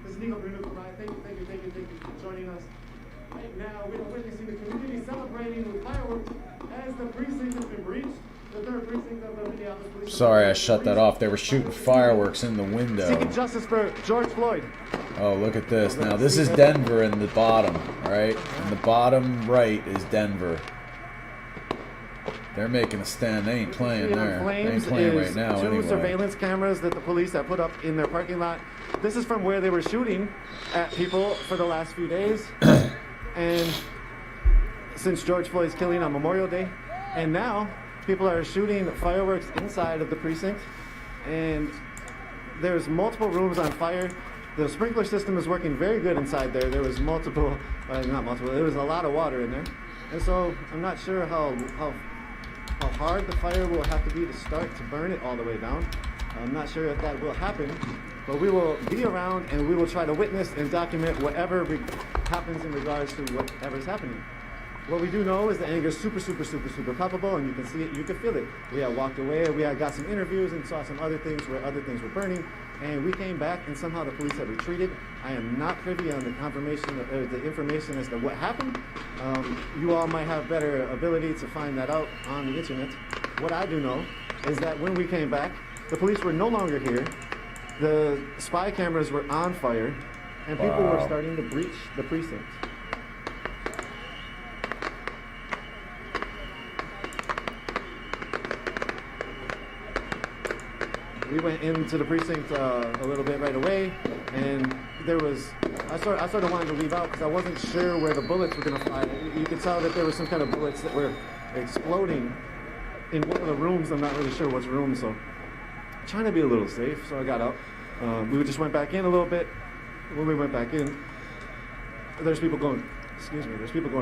This is Nico Bruno. Thank you for joining us. Right now, we are witnessing the community celebrating with fireworks as the precinct has been breached. The third precinct of the Minneapolis Police. Sorry, I shut that off. They were shooting fireworks in the window. Seeking justice for George Floyd. Oh, look at this. Now, this is Denver in the bottom, all right? In the bottom right is Denver. They're making a stand. They ain't playing there. They ain't playing right now two anyway. Surveillance cameras that the police have put up in their parking lot. This is from where they were shooting at people for the last few days. And since George Floyd's killing on Memorial Day. And now people are shooting fireworks inside of the precinct. And there's multiple rooms on fire. The sprinkler system is working very good inside there. There was not multiple, there was a lot of water in there. And so I'm not sure how hard the fire will have to be to start to burn it all the way down. I'm not sure if that will happen, but we will be around and we will try to witness and document whatever happens in regards to whatever's happening. What we do know is the anger is super palpable, and you can see it, you can feel it. We had walked away, we had got some interviews and saw some other things where other things were burning, and we came back and somehow the police had retreated. I am not privy on the confirmation or the information as to what happened. You all might have better ability to find that out on the internet. What I do know is that when we came back, the police were no longer here. The spy cameras were on fire, and people were starting to breach the precinct. We went into the precinct a little bit right away, and there was, I sort of wanted to leave out because I wasn't sure where the bullets were going to fly. You could tell that there were some kind of bullets that were exploding in one of the rooms. I'm not really sure which room, so I'm trying to be a little safe, so I got out. We just went back in a little bit. When we went back in, there's people going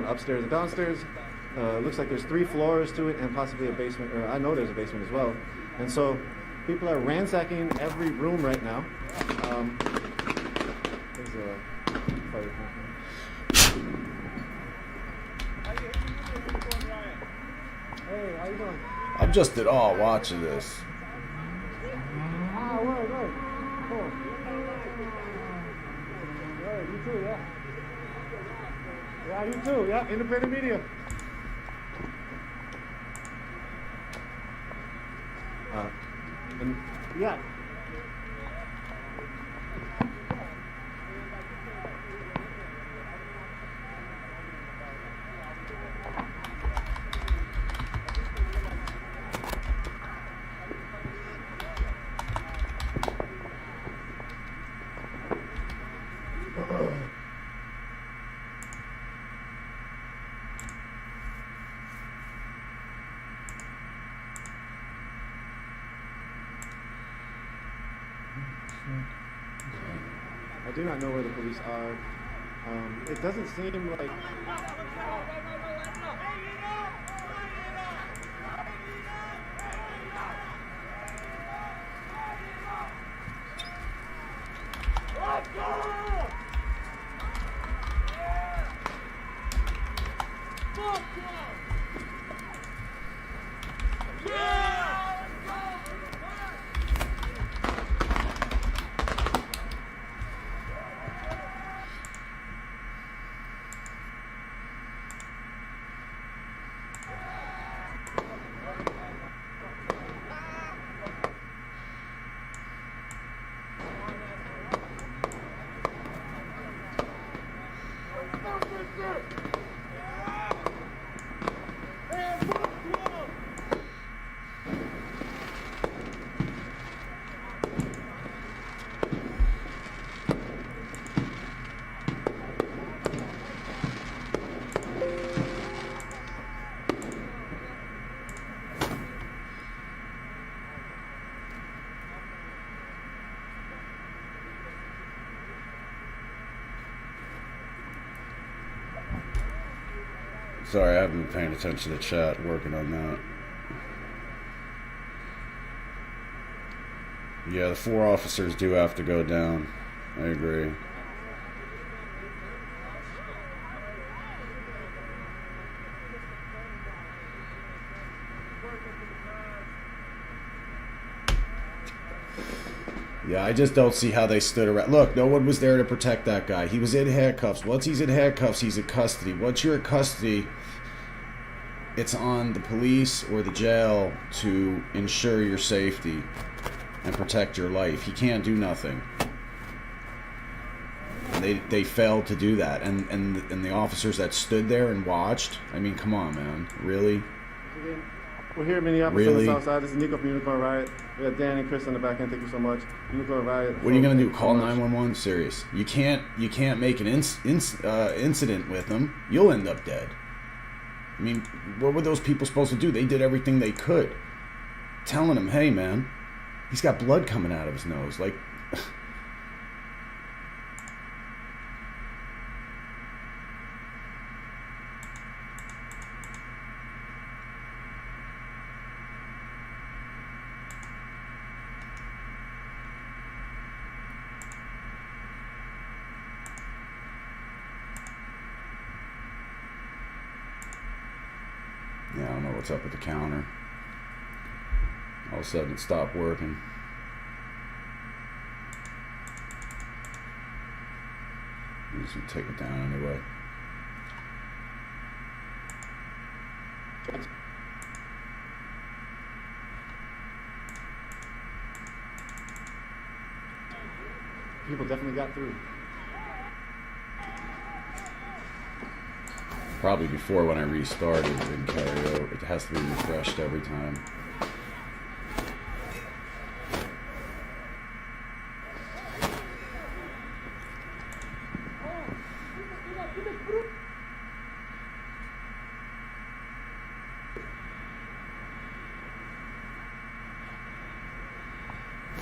upstairs and downstairs. Looks like there's 3 floors to it and possibly a basement, or I know there's a basement as well. And so people are ransacking every room right now. There's a fire. Hey, how you doing? I'm just at awe watching this. Ah, word. Cool. Yeah, you too, yeah. Yeah, you too, yeah. Independent media. Yeah. I do not know where the police are. It doesn't seem like... Sorry, I haven't been paying attention to chat, working on that. Yeah, the 4 officers do have to go down. I agree. Yeah, I just don't see how they stood around. Look, no one was there to protect that guy. He was in handcuffs. Once he's in handcuffs, he's in custody. Once you're in custody, it's on the police or the jail to ensure your safety and protect your life. He can't do nothing. They failed to do that. And the officers that stood there and watched, I mean, come on, man. Really? We're here in Minneapolis Really? on the south side. This is Nico from Unicorn Riot. We got Dan and Chris on the back end. Thank you so much. Unicorn Riot. What are you gonna do? Thank you so Call much. 911? Serious? You can't make an incident with them. You'll end up dead. I mean, what were those people supposed to do? They did everything they could, telling him, "Hey, man, he's got blood coming out of his nose." Like, yeah, I don't know what's up with the counter. All of a sudden, it stopped working. I'm just gonna take it down anyway. People definitely got through. Probably before when I restarted, it didn't carry over. It has to be refreshed every time.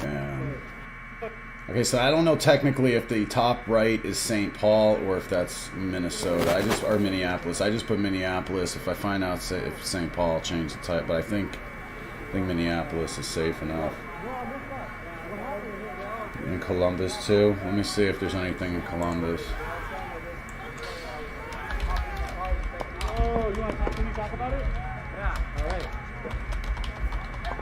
Damn. Okay, so I don't know technically if the top right is St. Paul or if that's Minnesota. Or Minneapolis. I just put Minneapolis. If I find out if St. Paul, I'll change the type. But I think Minneapolis is safe enough. In Columbus too. Let me see if there's anything in Columbus. Oh, can you talk about it? Yeah. All right.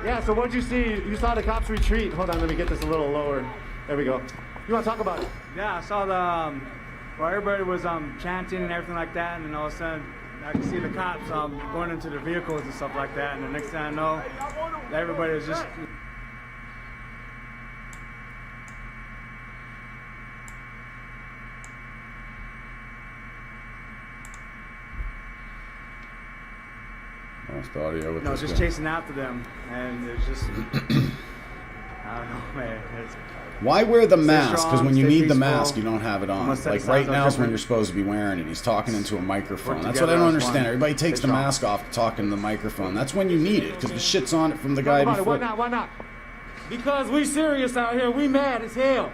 Yeah, so what'd you see? You saw the cops retreat. Hold on, let me get this a little lower. There we go. You want to talk about it? Yeah, I saw the where everybody was chanting and everything like that, and then all of a sudden I could see the cops going into their vehicles and stuff like that, and the next thing I know, everybody was just. Lost audio with No, this just guy. chasing after them, and it's just. I don't know, man. Why wear the Stay mask? Because strong, when you stay need the peaceful. mask, you don't have it on. Must set Like the right signs up now is when different. you're supposed to be wearing it. He's talking into a microphone. Work That's what I together don't as understand. one. Everybody takes Stay the strong. mask off talking to the microphone. That's when you need it, because the shit's on it from the guy Talk about it. before. Why not? Why not? Because we serious out here. We mad as hell.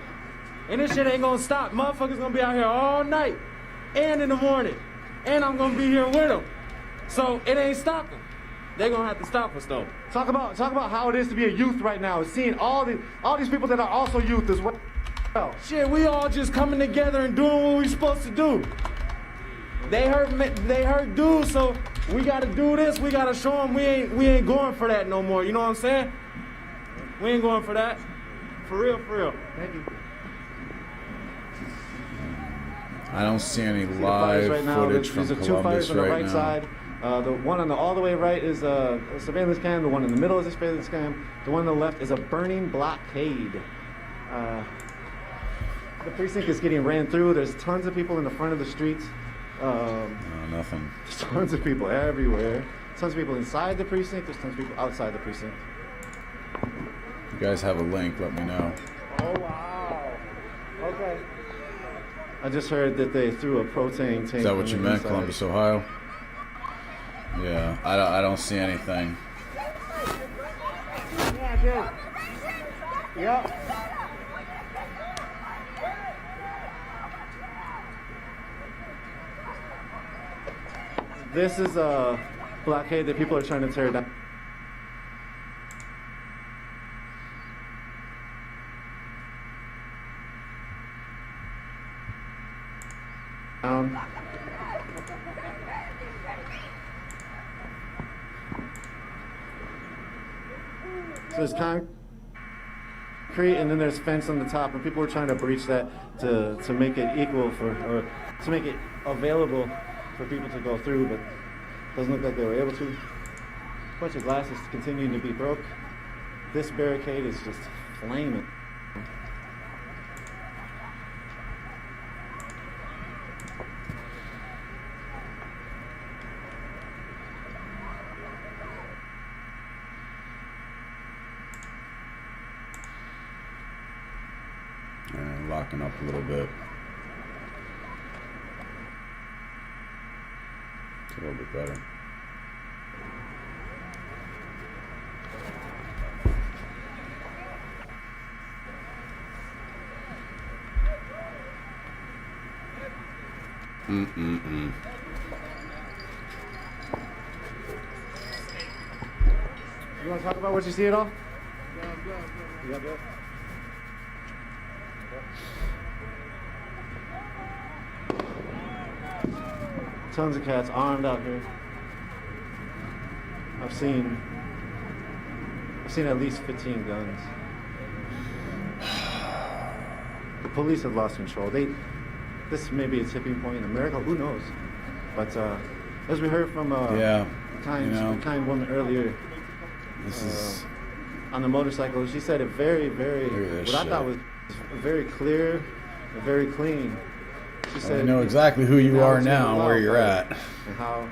And this shit ain't gonna stop. Motherfuckers gonna be out here all night and in the morning. And I'm gonna be here with them. So it ain't stopping. They gonna have to stop us though. Talk about how it is to be a youth right now. Seeing all these people that are also youth as well. Shit, we all just coming together and doing what we supposed to do. They hurt dudes, so we gotta do this. We gotta show them we ain't going for that no more. You know what I'm saying? We ain't going for that. For real, for real. Thank you. I don't see any See the fires live right now. footage from There's two fires Columbus on the right right now. side. The one on the all the way right is a surveillance cam. The one in the middle is a surveillance cam. The one on the left is a burning blockade. The precinct is getting ran through. There's tons of people in the front of the streets. No, nothing. There's tons of people everywhere. Tons of people inside the precinct. There's tons of people outside the precinct. If you guys have a link, let me know. Oh wow. Okay. I just heard that they threw a propane tank. Is that what on you the meant, inside. Columbus, Ohio? Yeah, I don't see anything. Yeah, dude. Yep. This is a blockade that people are trying to tear down. So there's concrete, and then there's fence on the top, and people were trying to breach that to make it equal for, or to make it available for people to go through, but doesn't look like they were able to. A bunch of glasses continuing to be broke. This barricade is just flaming. Locking up a little bit. It's a little bit better. You want to talk about what you see at all? You got that? Tons of cats armed out here. I've seen at least 15 guns. The police have lost control. This may be a tipping point in America. Who knows? But as we heard from the kind woman earlier, this is on the motorcycle, she said it very, very. What I thought was very clear and very clean. She said, I know exactly who you are now and where you're at. And how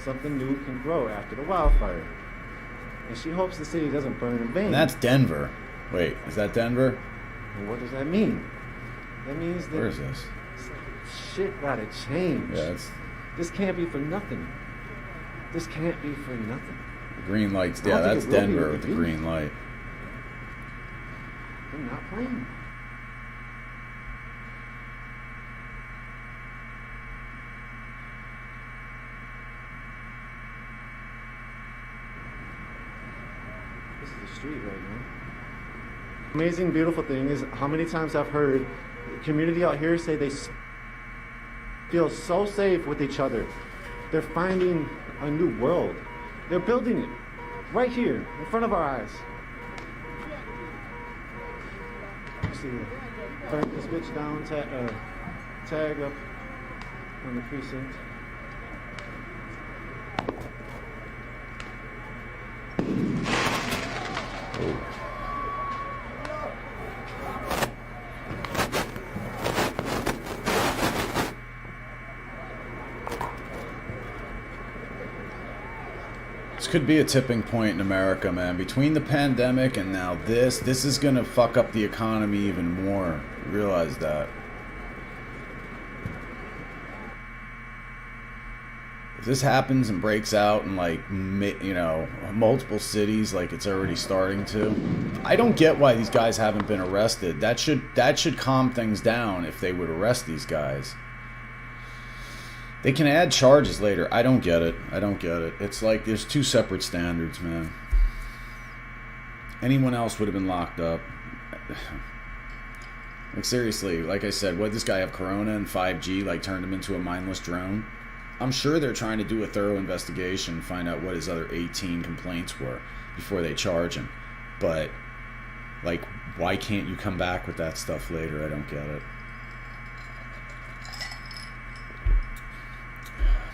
something new can grow after the wildfire. And she hopes the city doesn't burn in vain. And that's Denver. Wait, is that Denver? And what does that mean? That means that Where is this? shit gotta change. Yeah, it's This can't be for nothing. This can't be for nothing. the green lights. I don't Yeah, think that's it will be Denver what with it the is. green light. They're not playing. This is the street right now. Amazing, beautiful thing is how many times I've heard the community out here say they feel so safe with each other. They're finding a new world. They're building it right here in front of our eyes. You see, burn this bitch down, tag up on the precinct. This could be a tipping point in America, man. Between the pandemic and now this is gonna fuck up the economy even more. Realize that. If this happens and breaks out in like, you know, multiple cities like it's already starting to, I don't get why these guys haven't been arrested. That should calm things down if they would arrest these guys. They can add charges later. I don't get it. I don't get it. It's like there's two separate standards, man. Anyone else would have been locked up. Like seriously, like I said, what did this guy have Corona and 5G like turned him into a mindless drone? I'm sure they're trying to do a thorough investigation, find out what his other 18 complaints were before they charge him. But like, why can't you come back with that stuff later? I don't get it.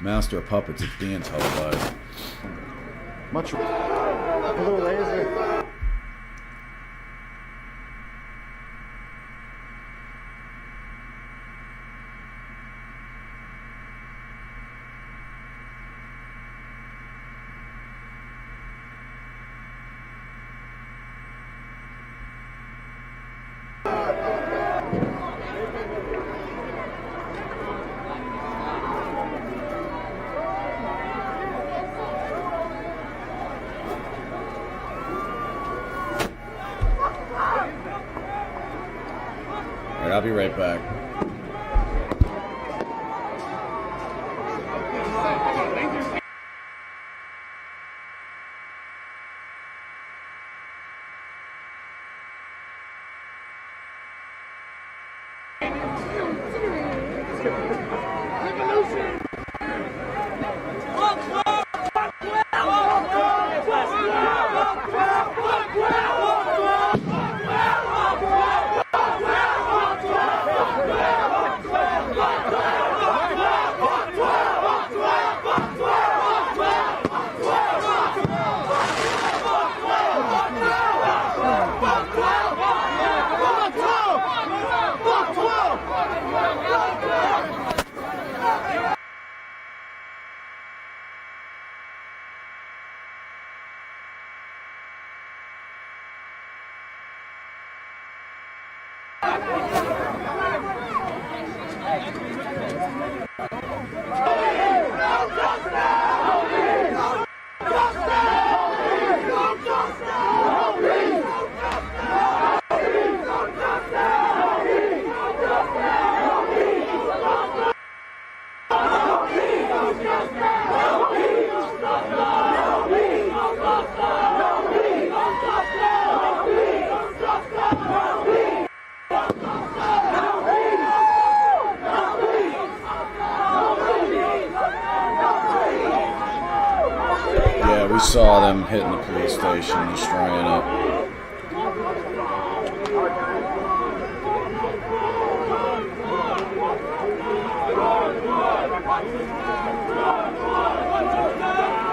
Master of Puppets, it's being televised. Much. A little laser. Alright, I'll be right back. Thank you. Yeah, we saw them hitting the police station, destroying it.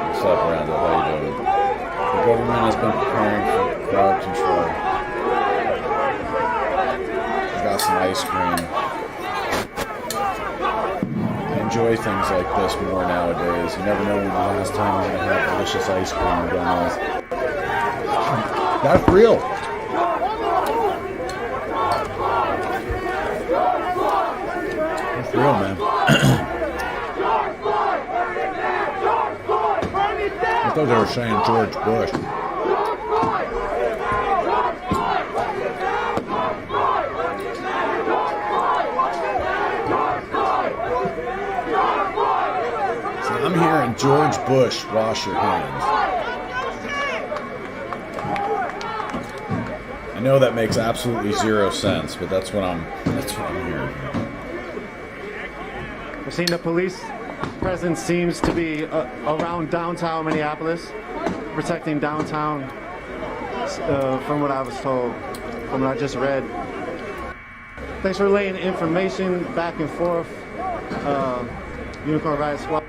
What's up, Randall? How you doing? The government has been preparing for crowd control. I got some ice cream. I enjoy things like this more nowadays. You never know when the last time you're going to have delicious ice cream again is. That's real. That's real, man. I thought they were saying George Bush. So I'm hearing George Bush, wash your hands. I know that makes absolutely zero sense, but that's what I'm hearing. I've seen the police presence seems to be around downtown Minneapolis, protecting downtown, from what I was told, from what I just read. Thanks for relaying information back and forth, Unicorn Riot Squad.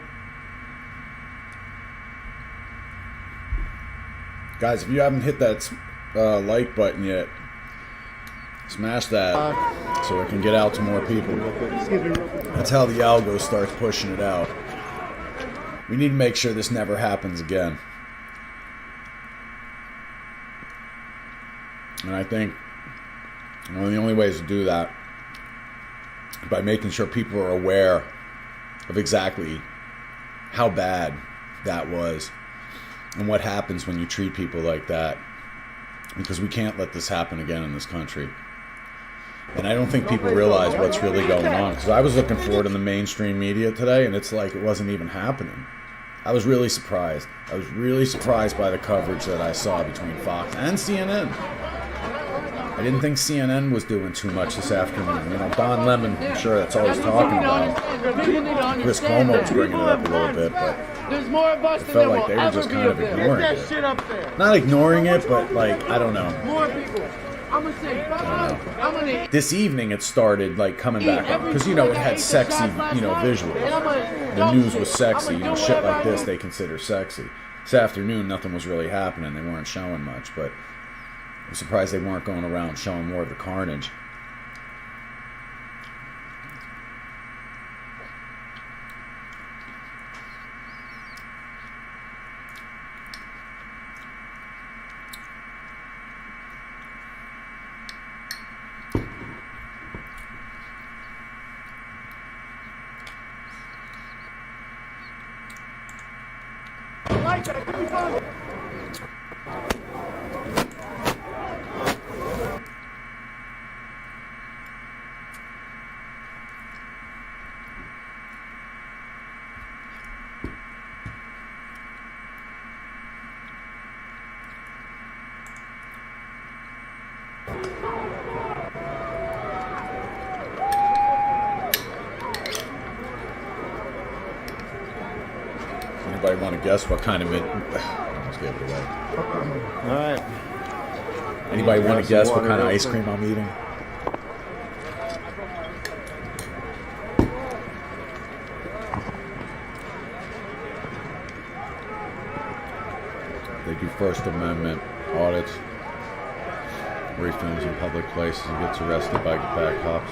Guys, if you haven't hit that like button yet, smash that so it can get out to more people. That's how the algo starts pushing it out. We need to make sure this never happens again. And I think one of the only ways to do that is by making sure people are aware of exactly how bad that was and what happens when you treat people like that. Because we can't let this happen again in this country. And I don't think people realize what's really going on. Because I was looking for it in the mainstream media today, and it's like it wasn't even happening. I was really surprised. I was really surprised by the coverage that I saw between Fox and CNN. I didn't think CNN was doing too much this afternoon. You know, Don Lemon, I'm sure that's all he's talking about. Chris Cuomo's bringing it up a little bit, but There's more of us it felt like they were just kind of ignoring it. Not ignoring it, but like, I don't know. More people. I'm gonna say, I'm gonna This evening it started like coming back on because, you know, it had sexy, you know, visuals. The news was sexy, you know, shit like this they consider sexy. This afternoon nothing was really happening. They weren't showing much, but I'm surprised they weren't going around showing more of the carnage. Anybody want to guess what kind of almost gave it away. All right. Anybody want to guess what water kind of real ice quick. cream I'm eating? They do First Amendment audits, where he films in public places and gets arrested by bad cops.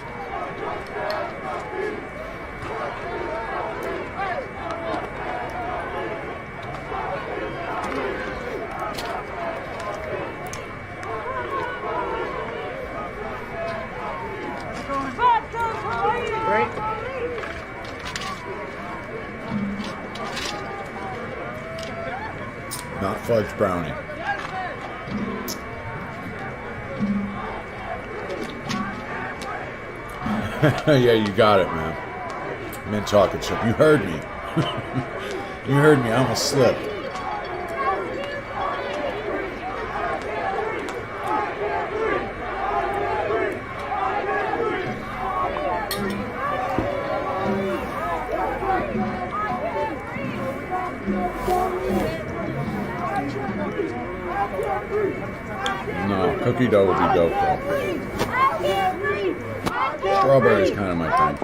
Not fudge brownie. Yeah, you got it, man. Mint chocolate chip. You heard me. You heard me. I almost slipped. No, cookie dough would be dope though. Strawberry's kind of my thing.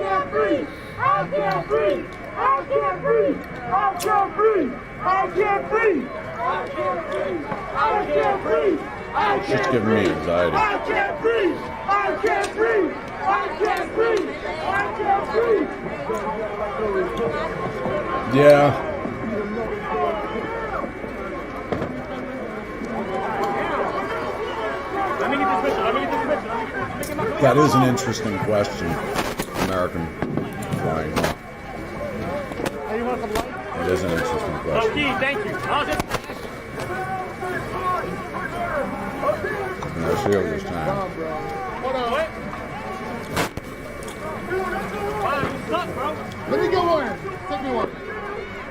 It's just giving me anxiety. Yeah. That is an interesting question. American flying. It is an interesting question. Okay, thank you. I'll see you this time. Hold on, what? What's up, bro? Let me get one. Take me one.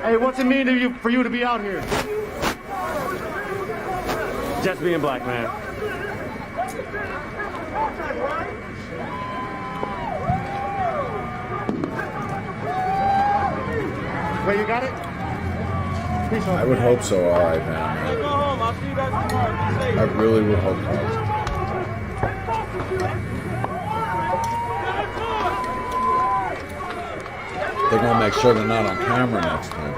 Hey, what's it mean to you for you to be out here? Just being black, man. Wait, you got it? I would hope so. All right, man. Go home. I'll see you guys tomorrow. Be safe. I really would hope so. They're gonna make sure they're not on camera next time.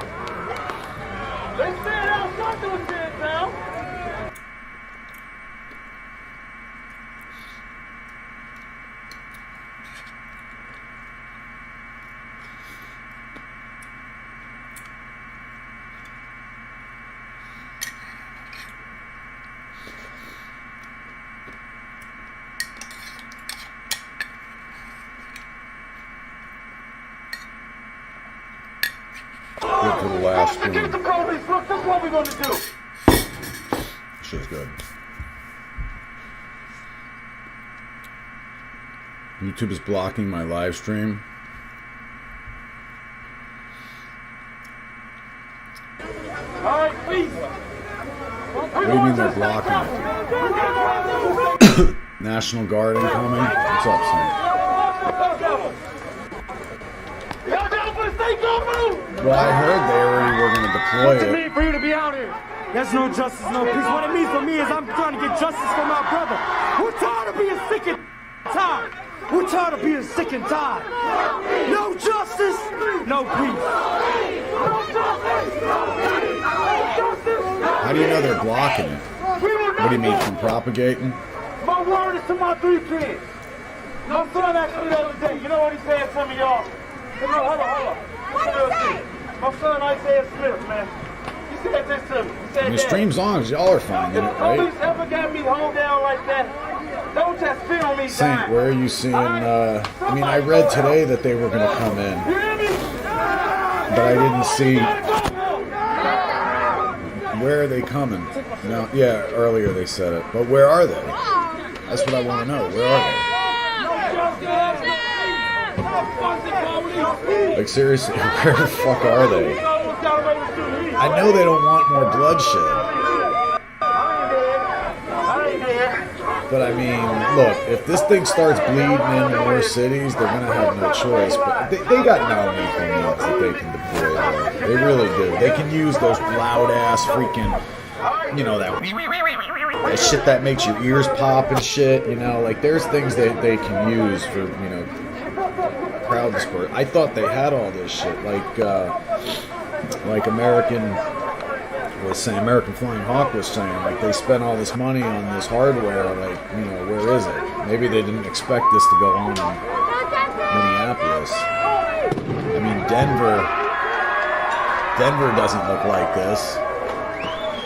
They stand out. Stop doing stand now. Get to the last Get spoon. the police. Look, that's what we're going to do. Shit's good. YouTube is blocking my live stream. All right, please. What do you mean they're blocking it? National Guard incoming? What's up, son? Y'all down for the state government? Well, I heard they already were going to deploy What's it it. mean for you to be out here? There's no justice, no peace. What it means for me is I'm trying to get justice for my brother. We're tired of being sick and tired. We're tired of being sick and tired. No justice, no peace. How do you know they're blocking it? What do you mean, from propagating? My word is to my 3 kids. My son asked me the other day, you know what he said to me, y'all? Hold on. What did he say? My son Isaiah Smith, man. He said this to me. He said, I mean, "Dad, stream's on because y'all are finding if it, the police right? ever got me hold down like that, don't just film me Saint, dying. where are you seeing, I mean, I read today that they were going to come in, You hear me? but I didn't see, where are they coming? No, yeah, earlier they said it, but where are they? That's what I want to know, where are they? Like, seriously, where the fuck are they? I know they don't want more bloodshed. I ain't dead. But I mean, look, if this thing starts bleeding into more cities, they're gonna have no choice. But they got non-lethal means that they can deploy there. They really do. They can use those loud-ass freaking, you know, that shit that makes your ears pop and shit. You know, like there's things that they can use for, you know, crowd dispersion. I thought they had all this shit, like American Flying Hawk was saying, like they spent all this money on this hardware, like, you know, where is it? Maybe they didn't expect this to go on in Minneapolis. I mean, Denver doesn't look like this.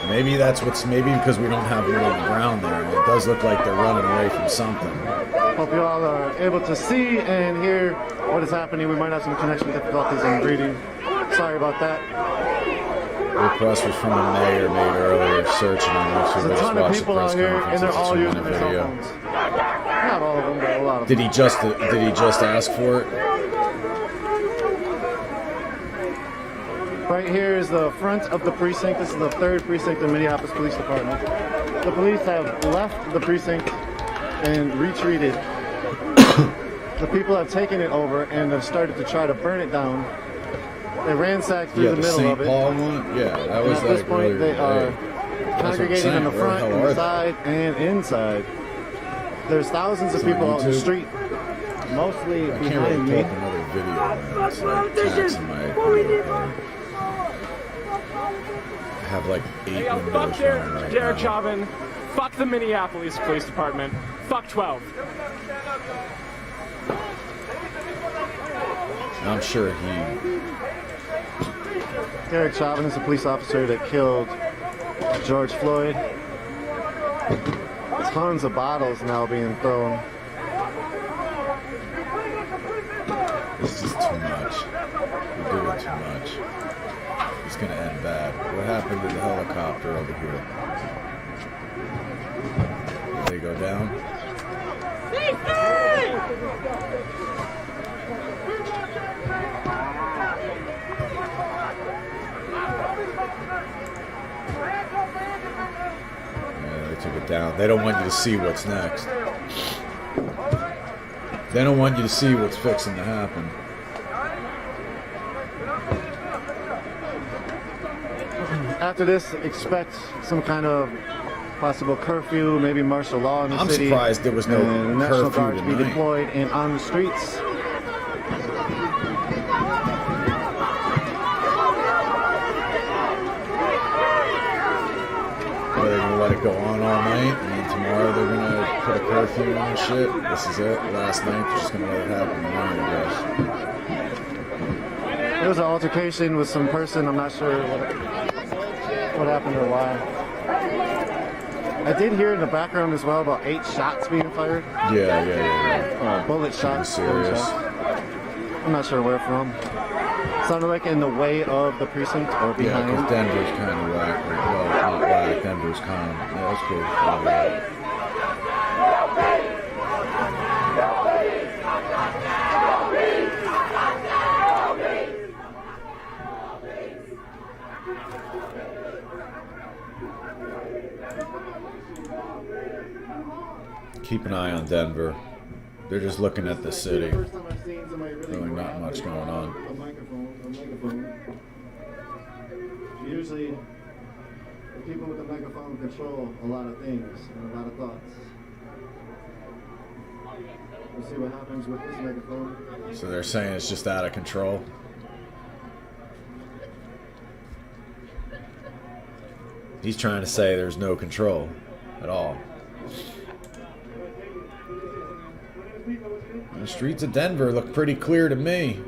Maybe maybe because we don't have one on the ground there. It does look like they're running away from something. Hope you all are able to see and hear what is happening. We might have some connection difficulties in reading. Sorry about that. The request was from a mayor made earlier, searching on There's YouTube. a ton of people out here, and they're all using their cell phones. Not all of them, but a lot of them. Did he just ask for it? Right here is the front of the precinct. This is the 3rd precinct of Minneapolis Police Department. The police have left the precinct and retreated. The people have taken it over and have started to try to burn it down. They ransacked through the middle of it. Paul one? Yeah, that was at this point, they are congregating on the front, inside, and inside. There's thousands of people out in the street, mostly I can't behind really me. pull up another video, man. It's like taxing my video card. I have like 8 windows fuck running right Derek now. Chauvin. Fuck the Minneapolis Police Department. Fuck 12. I'm sure Derek Chauvin is a police officer that killed George Floyd. Tons of bottles now being thrown. This is too much. We're doing too much. It's gonna end bad. What happened to the helicopter over here? Did they go down? Yeah, they took it down. They don't want you to see what's next. They don't want you to see what's fixing to happen. After this, expect some kind of possible curfew, maybe martial law in the I'm city. surprised there was no and the National curfew Guard to be tonight. deployed and on the streets. Are they gonna let it go on all night, and then tomorrow they're gonna put a curfew on and shit? This is it. Last night, they're just gonna let it happen tonight, I guess. There was an altercation with some person. I'm not sure what happened or why. I did hear in the background as well about 8 shots being fired. Yeah. Bullet shots. Serious. I'm not sure where from. Sounded like in the way of the precinct or Yeah, behind. because Denver's kind of whack. Well, not whack. Denver's calm. Yeah, that's cool. Keep an eye on Denver. They're just looking at the city. Really not much going on. A microphone. Usually, the people with the microphone control a lot of things and a lot of thoughts. We'll see what happens with this microphone. So they're saying it's just out of control. He's trying to say there's no control at all. The streets of Denver look pretty clear to me.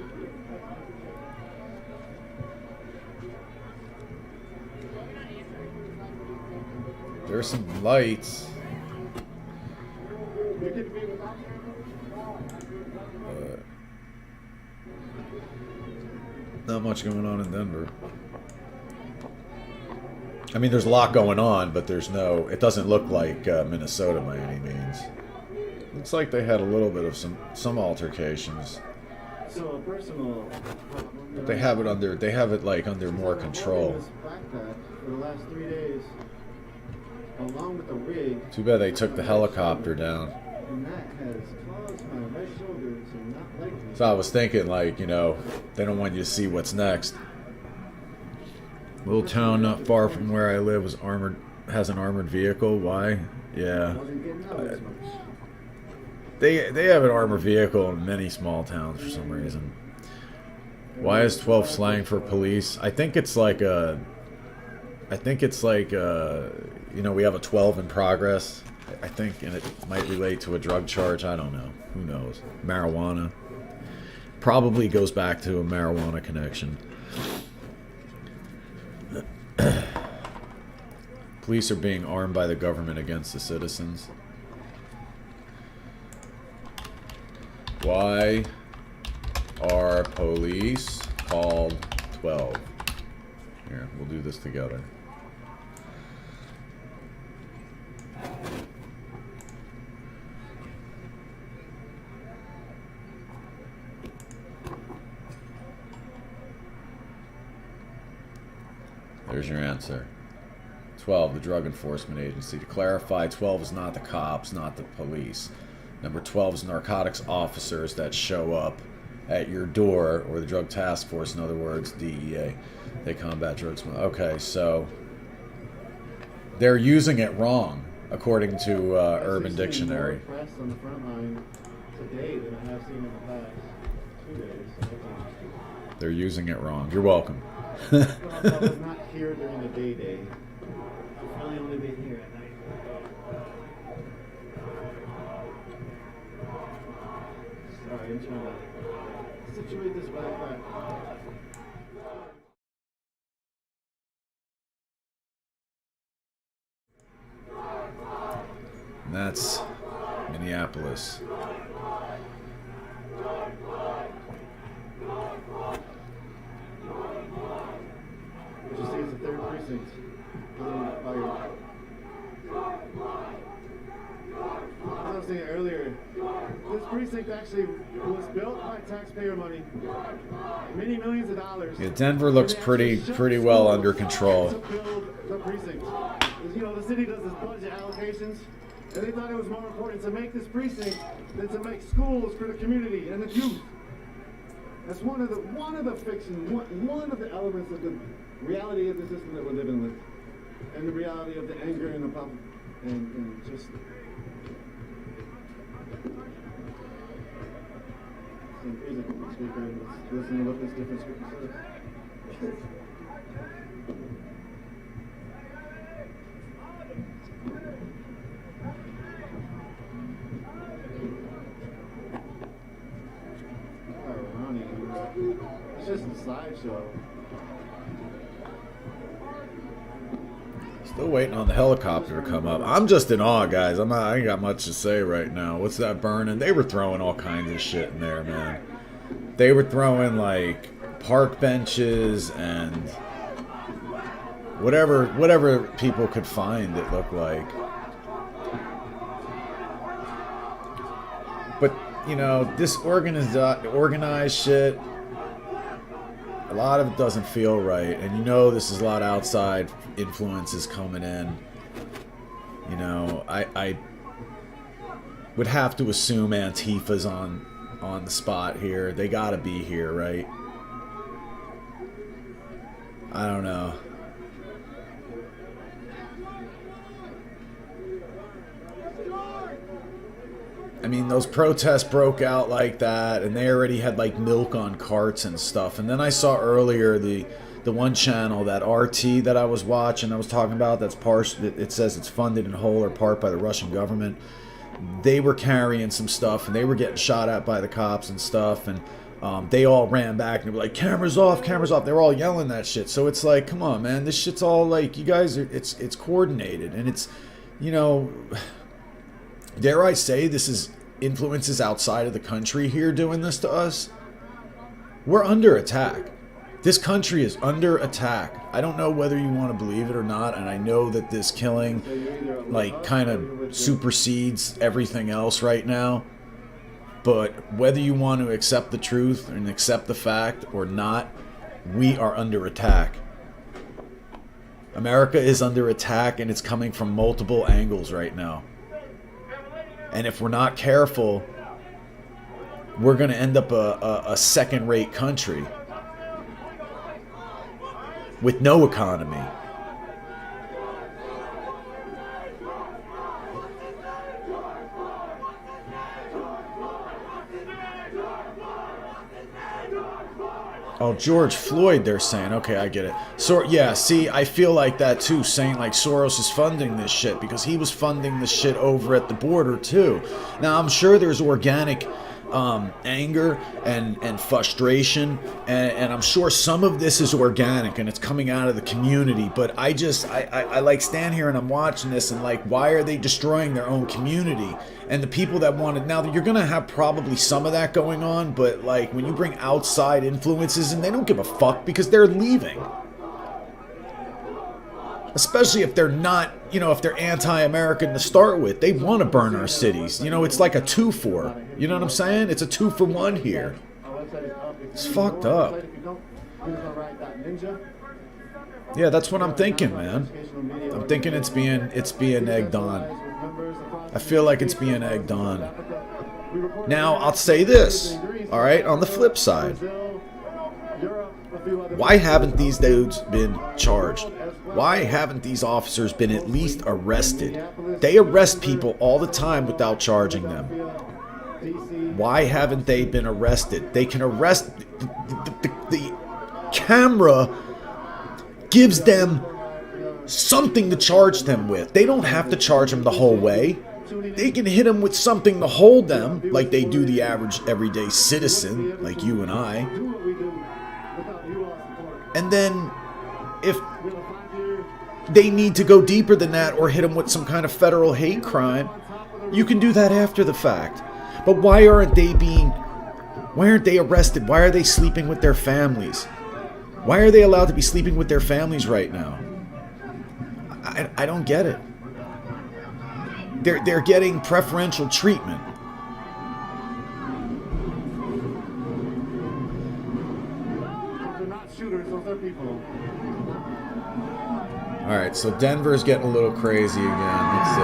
There's some lights. Not much going on in Denver. I mean, there's a lot going on, but there's no... It doesn't look like Minnesota by any means. Looks like they had a little bit of some altercations. So a personal problem. But they have it under... They have it, like, under more control. This backpack for the last 3 days. along with the rig. Too bad they took the helicopter down. And that has caused my right shoulder to not like me. So I was thinking, like, you know, they don't want you to see what's next. Little town not far from where I live has an armored vehicle. Why? Yeah. Wasn't getting out as much. They have an armored vehicle in many small towns for some reason. Why is 12 slang for police? I think it's like you know, we have a 12 in progress. I think, and it might relate to a drug charge. I don't know. Who knows? Marijuana. Probably goes back to a marijuana connection. Police are being armed by the government against the citizens. Why are police called 12? Here, we'll do this together. There's your answer. 12, the Drug Enforcement Agency. To clarify, 12 is not the cops, not the police. Number 12 is narcotics officers that show up at your door, or the Drug Task Force, in other words, DEA. They combat drugs. Okay, so they're using it wrong, according to Urban Dictionary. More press on the front line today than I have seen in the past 2 days. So They're using it wrong. You're welcome. I was not here during the day. I've really only been here at night. Sorry, I'm trying to situate this backpack. And that's Minneapolis. What you see is the 3rd precinct. Fire. As I was saying earlier, this precinct actually was built by taxpayer money. Many millions of dollars. Yeah, Denver looks pretty well under control. To build the precinct. You know, the city does this budget allocations, and they thought it was more important to make this precinct than to make schools for the community and the youth. That's one of the fiction, one of the elements of the reality of the system that we're living with, and the reality of the anger in the public, and just. Some music speaker. Let's listen to what this different speaker says. It's just a slideshow. Still waiting on the helicopter to come up. I'm just in awe, guys. I ain't got much to say right now. What's that burning? They were throwing all kinds of shit in there, man. They were throwing like park benches and whatever people could find, it looked like. But you know, this organized shit, a lot of it doesn't feel right, and you know this is a lot of outside influences coming in. You know, I would have to assume Antifa's on the spot here. They gotta be here, right? I don't know. I mean, those protests broke out like that, and they already had like milk on carts and stuff. And then I saw earlier the one channel, that RT that I was watching, I was talking about, that's it says it's funded in whole or part by the Russian government. They were carrying some stuff, and they were getting shot at by the cops and stuff, and they all ran back and they were like, cameras off, cameras off. They were all yelling that shit. So it's like, come on, man, this shit's all like, you guys are, it's coordinated, and it's, you know, dare I say, this is influences outside of the country here doing this to us. We're under attack. This country is under attack. I don't know whether you want to believe it or not, and I know that this killing like kind of supersedes everything else right now, but whether you want to accept the truth and accept the fact or not, we are under attack. America is under attack, and it's coming from multiple angles right now. And if we're not careful, we're going to end up a second-rate country with no economy. Oh, George Floyd, they're saying. Okay, I get it. So, yeah, see, I feel like that too, saying like Soros is funding this shit because he was funding the shit over at the border too. Now, I'm sure there's organic anger and frustration, and I'm sure some of this is organic and it's coming out of the community, but I like stand here and I'm watching this and like, why are they destroying their own community? And the people that wanted, now you're gonna have probably some of that going on, but like when you bring outside influences and they don't give a fuck because they're leaving. Especially if they're not, you know, if they're anti-American to start with. They want to burn our cities. You know, it's like a 2-for. You know what I'm saying? It's a 2-for-1 here. It's fucked up. Yeah, that's what I'm thinking, man. I'm thinking it's being egged on. I feel like it's being egged on. Now, I'll say this, all right, on the flip side. Why haven't these dudes been charged? Why haven't these officers been at least arrested? They arrest people all the time without charging them. Why haven't they been arrested? They can arrest. The camera gives them something to charge them with. They don't have to charge them the whole way. They can hit them with something to hold them, like they do the average everyday citizen, like you and I. And then, if they need to go deeper than that or hit them with some kind of federal hate crime, you can do that after the fact. But why aren't they arrested? Why are they sleeping with their families? Why are they allowed to be sleeping with their families right now? I don't get it. They're getting preferential treatment. Alright, so Denver's getting a little crazy again. Let's see.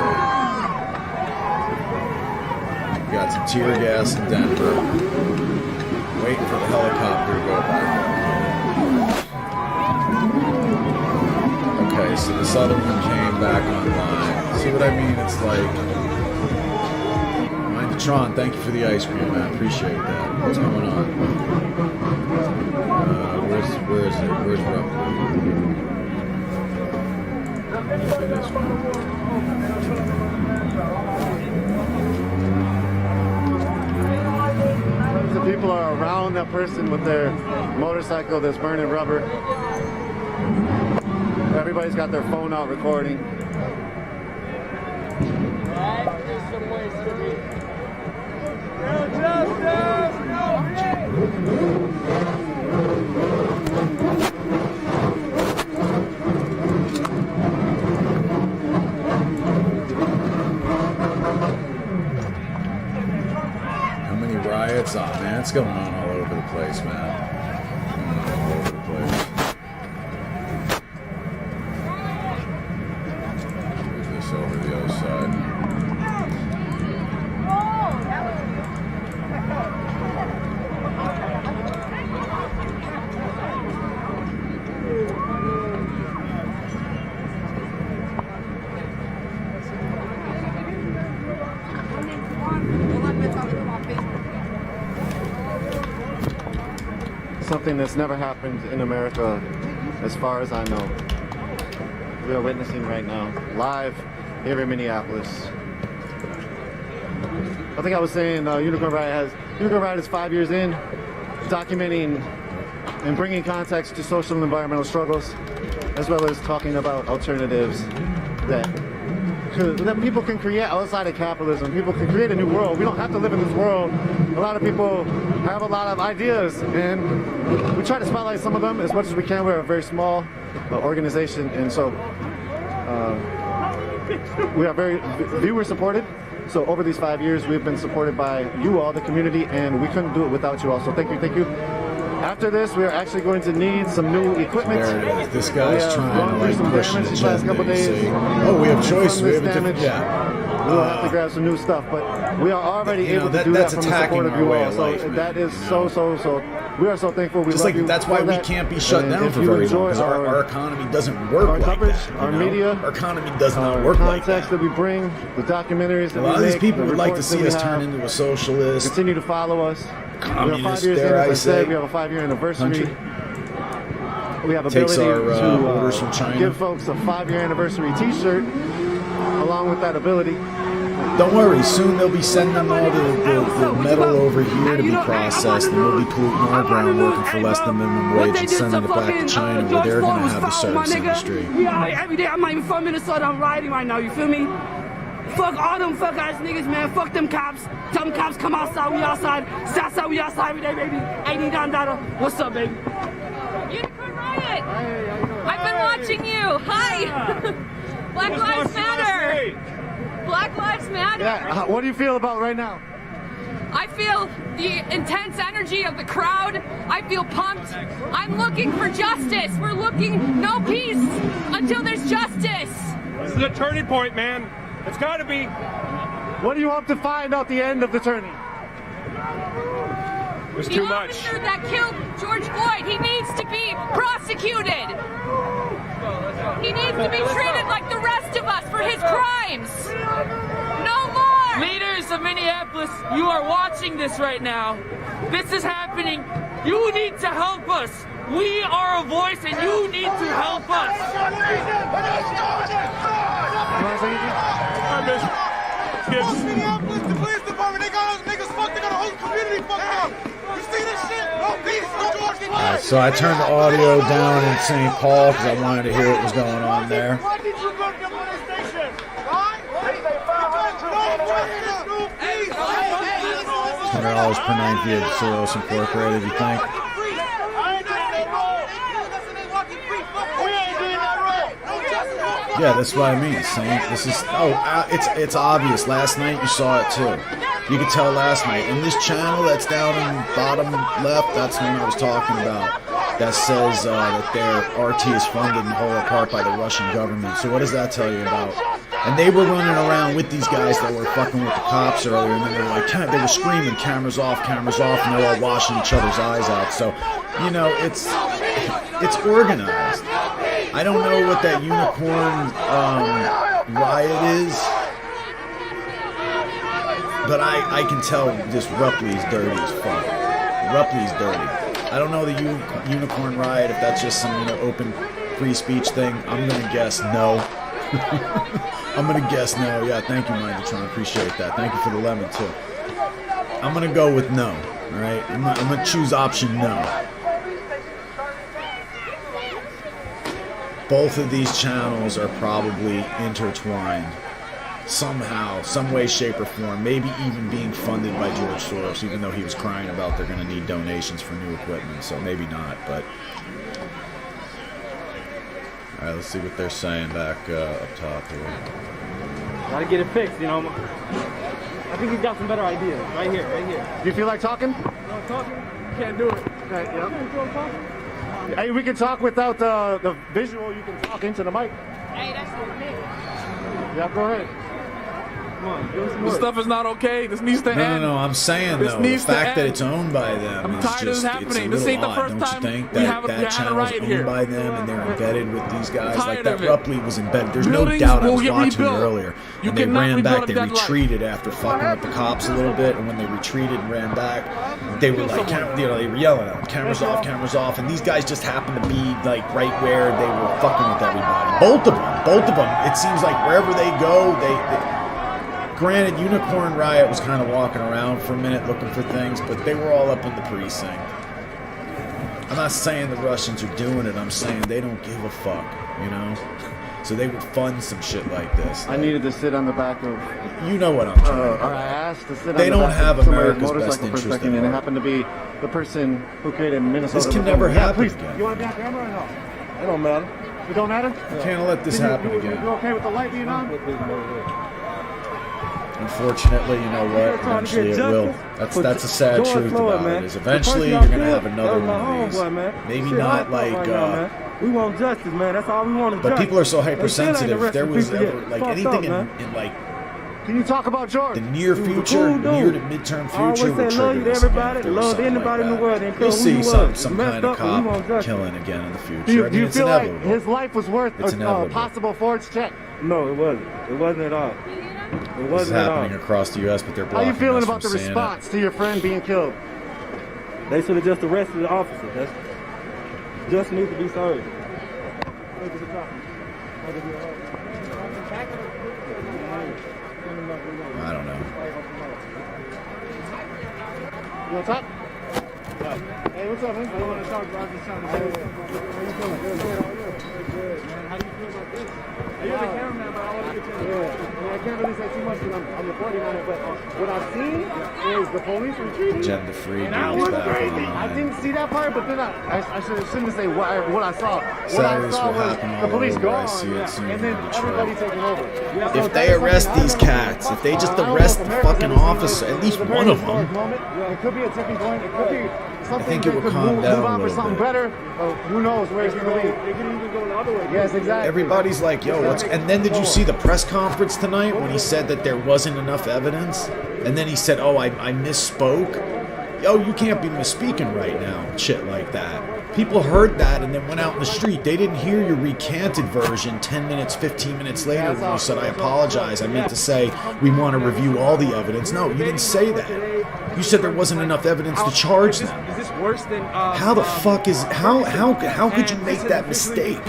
We got some tear gas in Denver. Waiting for the helicopter to go back up. Okay, so this other one came back online. See what I mean? It's like... Mindtron, thank you for the ice cream, man. Appreciate that. What's going on? Where is it? Where's Rupp? This one. The people are around that person with their motorcycle that's burning rubber. Everybody's got their phone out recording. Riots on, man. It's going on all over the place, man. All over the place. Move this over to the other side. Something that's never happened in America, as far as I know. We are witnessing right now, live here in Minneapolis. I think I was saying Unicorn Riot is 5 years in, documenting and bringing context to social and environmental struggles, as well as talking about alternatives that people can create outside of capitalism. People can create a new world. We don't have to live in this world. A lot of people have a lot of ideas, and we try to spotlight some of them as much as we can. We're a very small organization, and so we are very viewer supported. So over these 5 years, we've been supported by you all, the community, and we couldn't do it without you all. So thank you. After this, we are actually going to need some new equipment. There it is. This guy's trying gone to through like some push an damage these last couple agenda. You days. see? Oh, we have choice. From We this have a different. damage, Yeah. we'll have to grab some new stuff, but we are already able to do that that's from the attacking support of our you way all. of So life, man, that is you know? so. We are so thankful. We Just love like you that's why for we that. can't be shut And down if for you very long enjoy because our economy doesn't work our like coverage, that. You our know? media, Our economy does not our work like contacts that. that we bring, the documentaries that A we lot of these make, people the would like to reports that see we us turn have. into a socialist. Continue to follow us. We have 5 Communist, years in, dare as I I said. say. We have a 5-year anniversary. Country. We have Takes ability our, to orders from China. give folks a 5-year anniversary T-shirt. Along with that ability, Don't worry, soon they'll be sending all the metal over here to be processed, and we'll be polluting our ground working for less than minimum wage and sending it back to China where they're going to have the service industry. We out here every day. I'm not even from Minnesota. I'm riding right now. You feel me? Fuck all them fuck ass niggas, man. Fuck them cops. Tell them cops come outside. We outside. Southside, we outside every day, baby. $80 What's up, baby? Unicorn Riot! I've been watching you. Hi! Black Lives Matter! Black Lives Matter! yeah. What do you feel about right now? I feel the intense energy of the crowd. I feel pumped. I'm looking for justice. We're looking no peace until there's justice. This is a turning point, man. It's got to be. What do you hope to find out the end of the turning? There's The too much. officer that killed George Floyd, he needs to be prosecuted. He needs to be treated like the rest of us for his crimes. No more. Leaders of Minneapolis, you are watching this right now. This is happening. You need to help us. We are a voice and you need to help us. Minneapolis, the police department, they got us niggas fucked. They got a whole community fucked up. You see this shit? No peace, no George Floyd. Alright, so I turned the audio down in St. Paul because I wanted to hear what was going on there. Why did you go to the police station? Why? $100 per night via Soros Incorporated, you think? Yeah, that's what I mean. Saying this is it's obvious. Last night you saw it too. You could tell last night in this channel that's down in the bottom left. That's the one I was talking about. That says that their RT is funded in whole part by the Russian government. So what does that tell you about? And they were running around with these guys that were fucking with the cops earlier, and then they were like, they were screaming, cameras off, and they're all washing each other's eyes out. So, you know, it's organized. I don't know what that unicorn riot is, but I can tell this Rupley's dirty as fuck. Rupley's dirty. I don't know the unicorn riot, if that's just some open free speech thing. I'm gonna guess no. I'm gonna guess no. Yeah, thank you, Mindatron. Appreciate that. Thank you for the lemon too. I'm gonna go with no. All right, I'm gonna choose option no. Both of these channels are probably intertwined somehow, some way, shape, or form. Maybe even being funded by George Soros, even though he was crying about they're going to need donations for new equipment. So maybe not, but... All right, let's see what they're saying back up top here. Gotta get it fixed, you know. I think he's got some better ideas. Right here, right here. Do you feel like talking? No, talking? Can't do it. Okay, yep. Hey, we can talk without the visual. You can talk into the mic. Hey, that's what it is. Yeah, go ahead. This stuff is not okay. This needs to end. No, I'm saying, This though, the needs to fact that end. it's owned by them I'm is tired of just, this it's a happening. This little ain't the odd, first don't you time think? we That had a channel's riot owned here. by them and they're embedded with these guys. Tired Like that of it. Rupley was embedded. There's no Buildings doubt I will was get watching it rebuilt. earlier. You And they cannot ran rebuild back, a they dead life. retreated after fucking with the cops a little bit, and when they retreated and ran back, they were like, they were yelling at them, cameras off, and these guys just happened to be like right where they were fucking with everybody. Both of them. It seems like wherever they go, they granted, Unicorn Riot was kind of walking around for a minute looking for things, but they were all up in the precinct. I'm not saying the Russians are doing it, I'm saying they don't give a fuck, you know? So they would fund some shit like this. I needed to sit on the back of. You know what I'm trying to do. I asked to sit They on the don't back have of somebody's America's best motorcycle for a interest second, at and it heart. happened to be the person who created Minnesota. This can before never me. happen please. again. You want to be on camera or no? It don't matter. It don't matter? You can't let this happen again. You okay with the light being on? unfortunately, you know what? Eventually it will. That's a sad truth about it. Is eventually you're gonna have another one of these. Maybe not like. We want justice, man. That's all we want is but justice. people are so hypersensitive. If there was ever like anything in like. Can you talk about George? The near future, near to midterm future, would trigger this again. Love anybody in the world. You'll see some kind of cop killing again in the future. Do you feel like his life was worth a possible forged check? No, it wasn't. It wasn't at all. It wasn't it's happening across the U.S., but they're blocking. How you feeling us about the from seeing response to your friend being killed? They should have just arrested the officer. That's just need to be served. I don't know. You want to talk? Hey, what's up, man? I don't want to talk, but I'm just trying to say how you feeling? Good, man. How do you feel about this? You're the cameraman, but I want to get you. I can't really say too much because I'm reporting on it, but what I've seen is the police retreating. Agenda free. That was crazy. I didn't see that part, but then I shouldn't say what I saw. What I saw was the police gone, and then everybody taking over. If they arrest these cats, if they just arrest the fucking officer, at least one of them, it could be a tipping point. It could be something I think it would calm move down on a for little something bit. better. Who knows where it's going to lead? It could even go the other way. Yes, exactly. everybody's like, yo, what's... And then did you see the press conference tonight when he said that there wasn't enough evidence? And then he said, oh, I misspoke? Yo, you can't be misspeaking right now. Shit like that. People heard that and then went out in the street. They didn't hear your recanted version 10 minutes, 15 minutes later when you said, I apologize. I meant to say we want to review all the evidence. No, you didn't say that. You said there wasn't enough evidence to charge them. Is this worse than... How the fuck is... How could you make that mistake?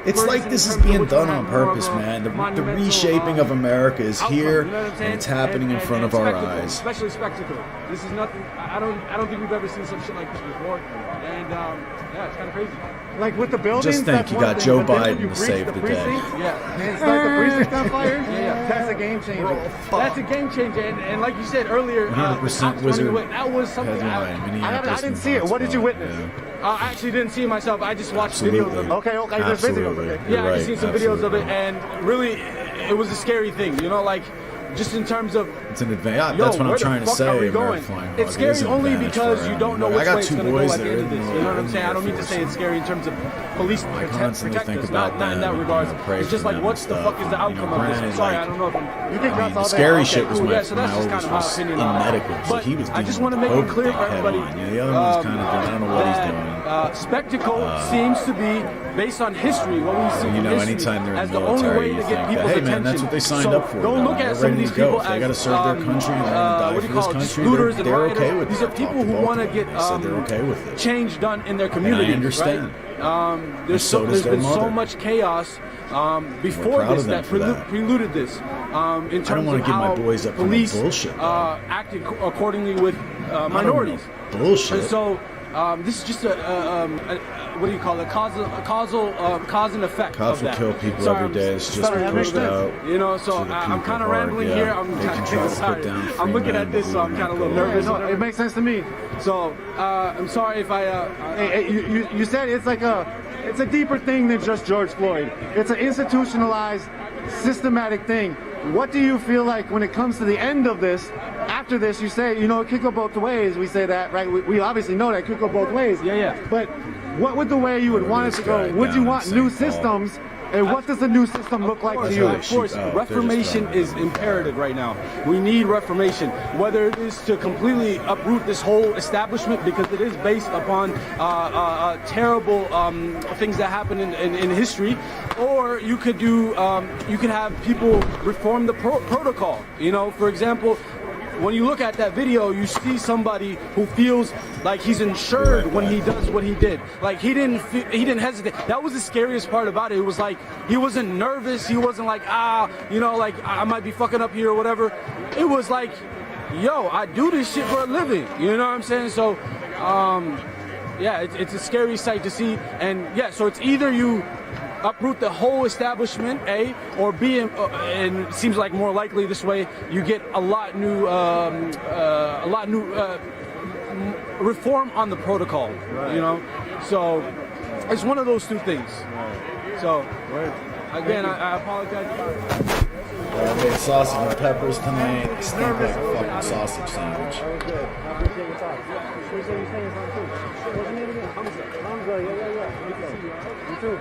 It's like this is being done on purpose, man. The reshaping of America is here, and it's happening in front of our eyes. Especially spectacle. This is nothing... I don't think we've ever seen some shit like this before. And, yeah, it's kind of crazy. Like with the buildings, Just think, that's you one got thing, Joe but then when Biden you to breach save the the day. precinct, Yeah. and start the precinct on fire, Yeah. that's a game changer. That's a game changer. And like you said earlier, 100% wizard. that was something I didn't see it. What did you witness? I actually didn't see it myself. I just watched videos of it. Okay, there's videos. Absolutely. Okay. Yeah, You're I just seen some videos of it, and really, it was a scary thing. You know, like, just in terms of... It's an advantage. That's what I'm trying to say. It's scary only because you don't know which way it's going to go at the end of this. You know what I'm saying? I don't mean to say it's scary in terms of police protect us. Not in that regard. It's just like, what the fuck is the outcome of this? Sorry, I don't know if I'm... You think that's all the scary that? shit was cool. my Yeah, so that's just kind of my was opinion in on it. medical, so But he was I just dealing want to with make it COVID clear for everybody. headline. The other one was kind of, I don't know what he's doing. Spectacle seems to be based on history, what we see You in know, history, anytime they're in as the the only military, way you to think get that, people's hey attention. man, that's what they signed So up for. don't look They're at some of ready these to go. people If they as got to serve their country and they're what going do to you die call for it, this country, looters and they're okay rioters. with These it. are people who want to get They said they're okay with it. change done in their community. I understand. Right? And so does their been so mother. much chaos before proud this of them that for that. preluded this. In terms I don't want of to give my how boys up for no police bullshit. acted accordingly with I don't minorities. know. Bullshit. And so this is just a what do you call it? Cause and effect Cops of will that. kill people Sorry, every day. It's just pushed out. You know, so to the I'm people kind of hard, rambling yeah. here. I'm They can try to put down free I'm looking men, at this, but so I'm we kind of a won't little go. nervous. No, it makes sense to me. So I'm sorry if I. Hey, you said it's a deeper thing than just George Floyd. It's an institutionalized, systematic thing. What do you feel like when it comes to the end of this? After this, you say, you know, it could go both ways. We say that, right? We obviously know that it could go both ways. Yeah. But what would the way you would want it to go? Would you want new systems? And what does a new system look like to you? Of course, reformation is imperative right now. We need reformation, whether it is to completely uproot this whole establishment because it is based upon terrible things that happen in history, or you could do, you could have people reform the protocol. You know, for example, when you look at that video, you see somebody who feels like he's insured when he does what he did. Like he didn't hesitate. That was the scariest part about it. It was like he wasn't nervous. He wasn't like you know, like I might be fucking up here or whatever. It was like, yo, I do this shit for a living. You know what I'm saying? So, yeah, it's a scary sight to see. And yeah, so it's either you uproot the whole establishment, A, or B, and it seems like more likely this way, you get a lot new reform on the protocol, you know? So it's one of those two things. So, again, I apologize about it. I made sausage and peppers tonight. I stink like a fucking sausage sandwich. That was good. I appreciate your time. Appreciate you saying something too. What's your name again? Hamza. Yeah. You too.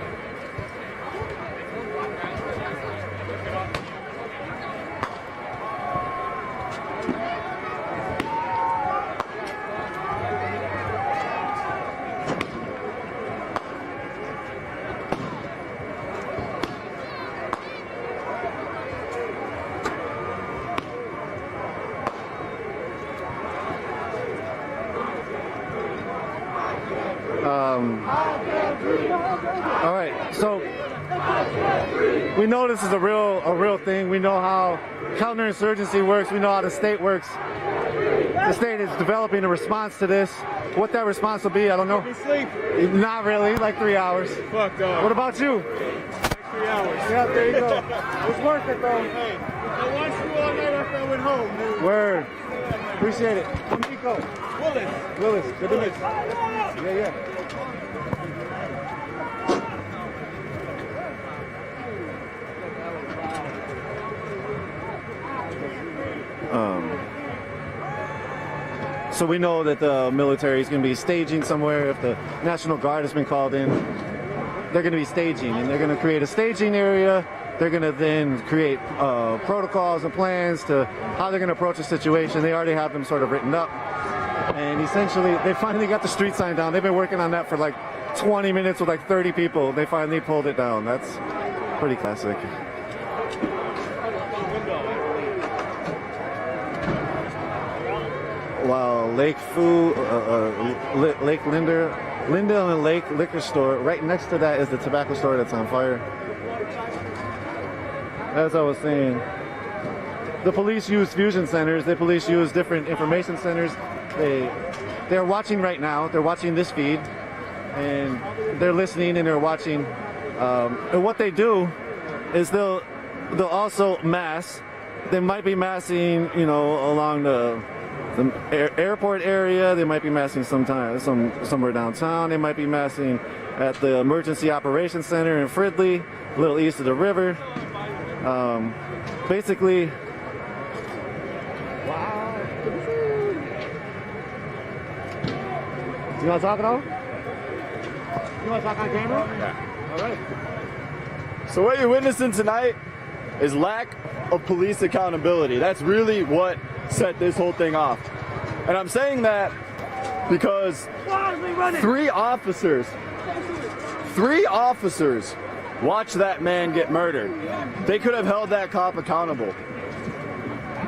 All right, so we know this is a real thing. We know how counterinsurgency works. We know how the state works. The state is developing a response to this. What that response will be, I don't know. Sleep. Not really, like 3 hours. Fuck dog. What about you? Like 3 hours. Yeah, there you go. It's worth it though. Hey, I watched you all night after I went home, dude. Word. Appreciate it. I'm Nico. Willis. Good to meet you. Yeah. So we know that the military is going to be staging somewhere. If the National Guard has been called in, they're going to be staging, and they're going to create a staging area. They're going to then create protocols and plans to how they're going to approach the situation. They already have them sort of written up. And essentially, they finally got the street sign down. They've been working on that for like 20 minutes with like 30 people. They finally pulled it down. That's pretty classic. Wow, Lake Linda and Lake liquor store. Right next to that is the tobacco store that's on fire. As I was saying, the police use fusion centers. The police use different information centers. They're watching right now. They're watching this feed, and they're listening and they're watching. And what they do is they'll also mass. They might be massing, along the airport area. They might be massing somewhere downtown. They might be massing at the Emergency Operations Center in Fridley, a little east of the river. Basically, wow. You want to talk at all? You want to talk on camera? Yeah. All right. So what you're witnessing tonight is lack of police accountability. That's really what set this whole thing off. And I'm saying that because three officers watched that man get murdered. They could have held that cop accountable.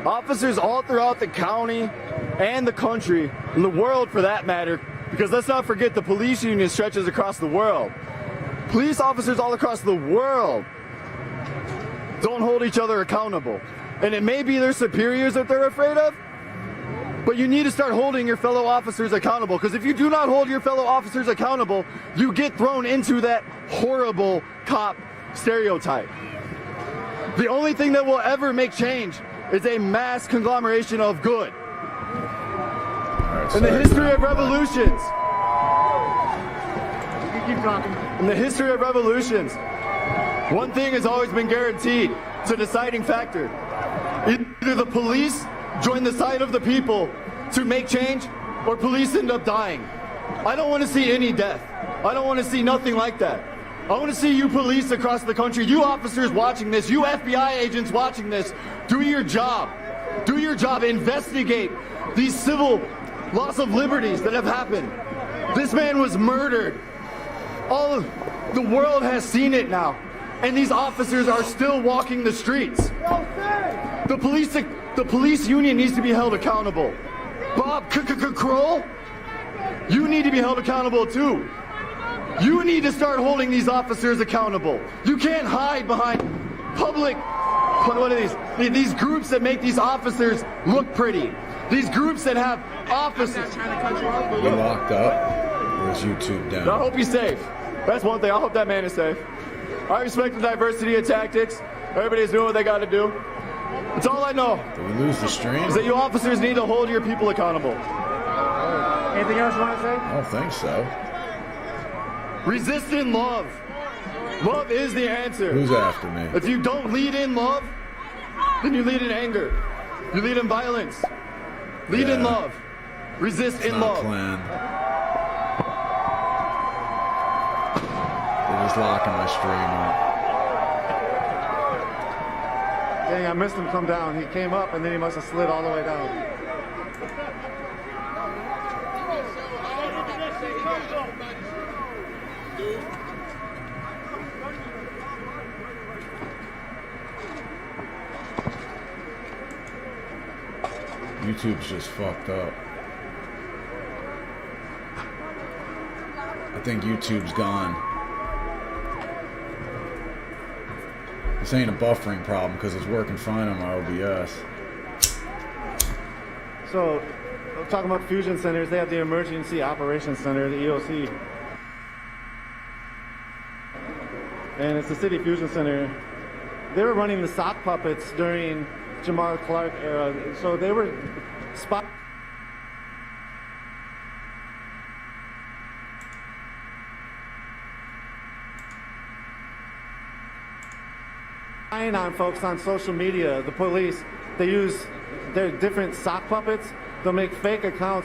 Officers all throughout the county and the country, and the world for that matter, because let's not forget the police union stretches across the world. Police officers all across the world don't hold each other accountable. And it may be their superiors that they're afraid of, but you need to start holding your fellow officers accountable, because if you do not hold your fellow officers accountable, you get thrown into that horrible cop stereotype. The only thing that will ever make change is a mass conglomeration of good. In the history of revolutions, in the history of revolutions, one thing has always been guaranteed. It's a deciding factor. Either the police join the side of the people to make change, or police end up dying. I don't want to see any death. I don't want to see nothing like that. I want to see you police across the country, you officers watching this, you FBI agents watching this, do your job. Do your job. Investigate these civil loss of liberties that have happened. This man was murdered. All of the world has seen it now. And these officers are still walking the streets. The police union needs to be held accountable. Bob Kroll, you need to be held accountable too. You need to start holding these officers accountable. You can't hide behind public, what are these groups that make these officers look pretty. These groups that have officers. You locked up, or is YouTube down? I hope he's safe. That's one thing. I hope that man is safe. I respect the diversity of tactics. Everybody's doing what they got to do. That's all I know. Did we lose the stream? Is that you officers need to hold your people accountable. Anything else you want to say? I don't think so. Resist in love. Love is the answer. Who's after me? If you don't lead in love, then you lead in anger. You lead in violence. Lead in love. Resist in Not love. planned. They're just locking my stream up. Dang, I missed him come down. He came up and then he must have slid all the way down. YouTube's just fucked up. I think YouTube's gone. This ain't a buffering problem because it's working fine on my OBS. So, talking about fusion centers, they have the Emergency Operations Center, the EOC. And it's the City Fusion Center. They were running the sock puppets during Jamar Clark era. So they were spying on folks on social media. The police, they use their different sock puppets. They'll make fake accounts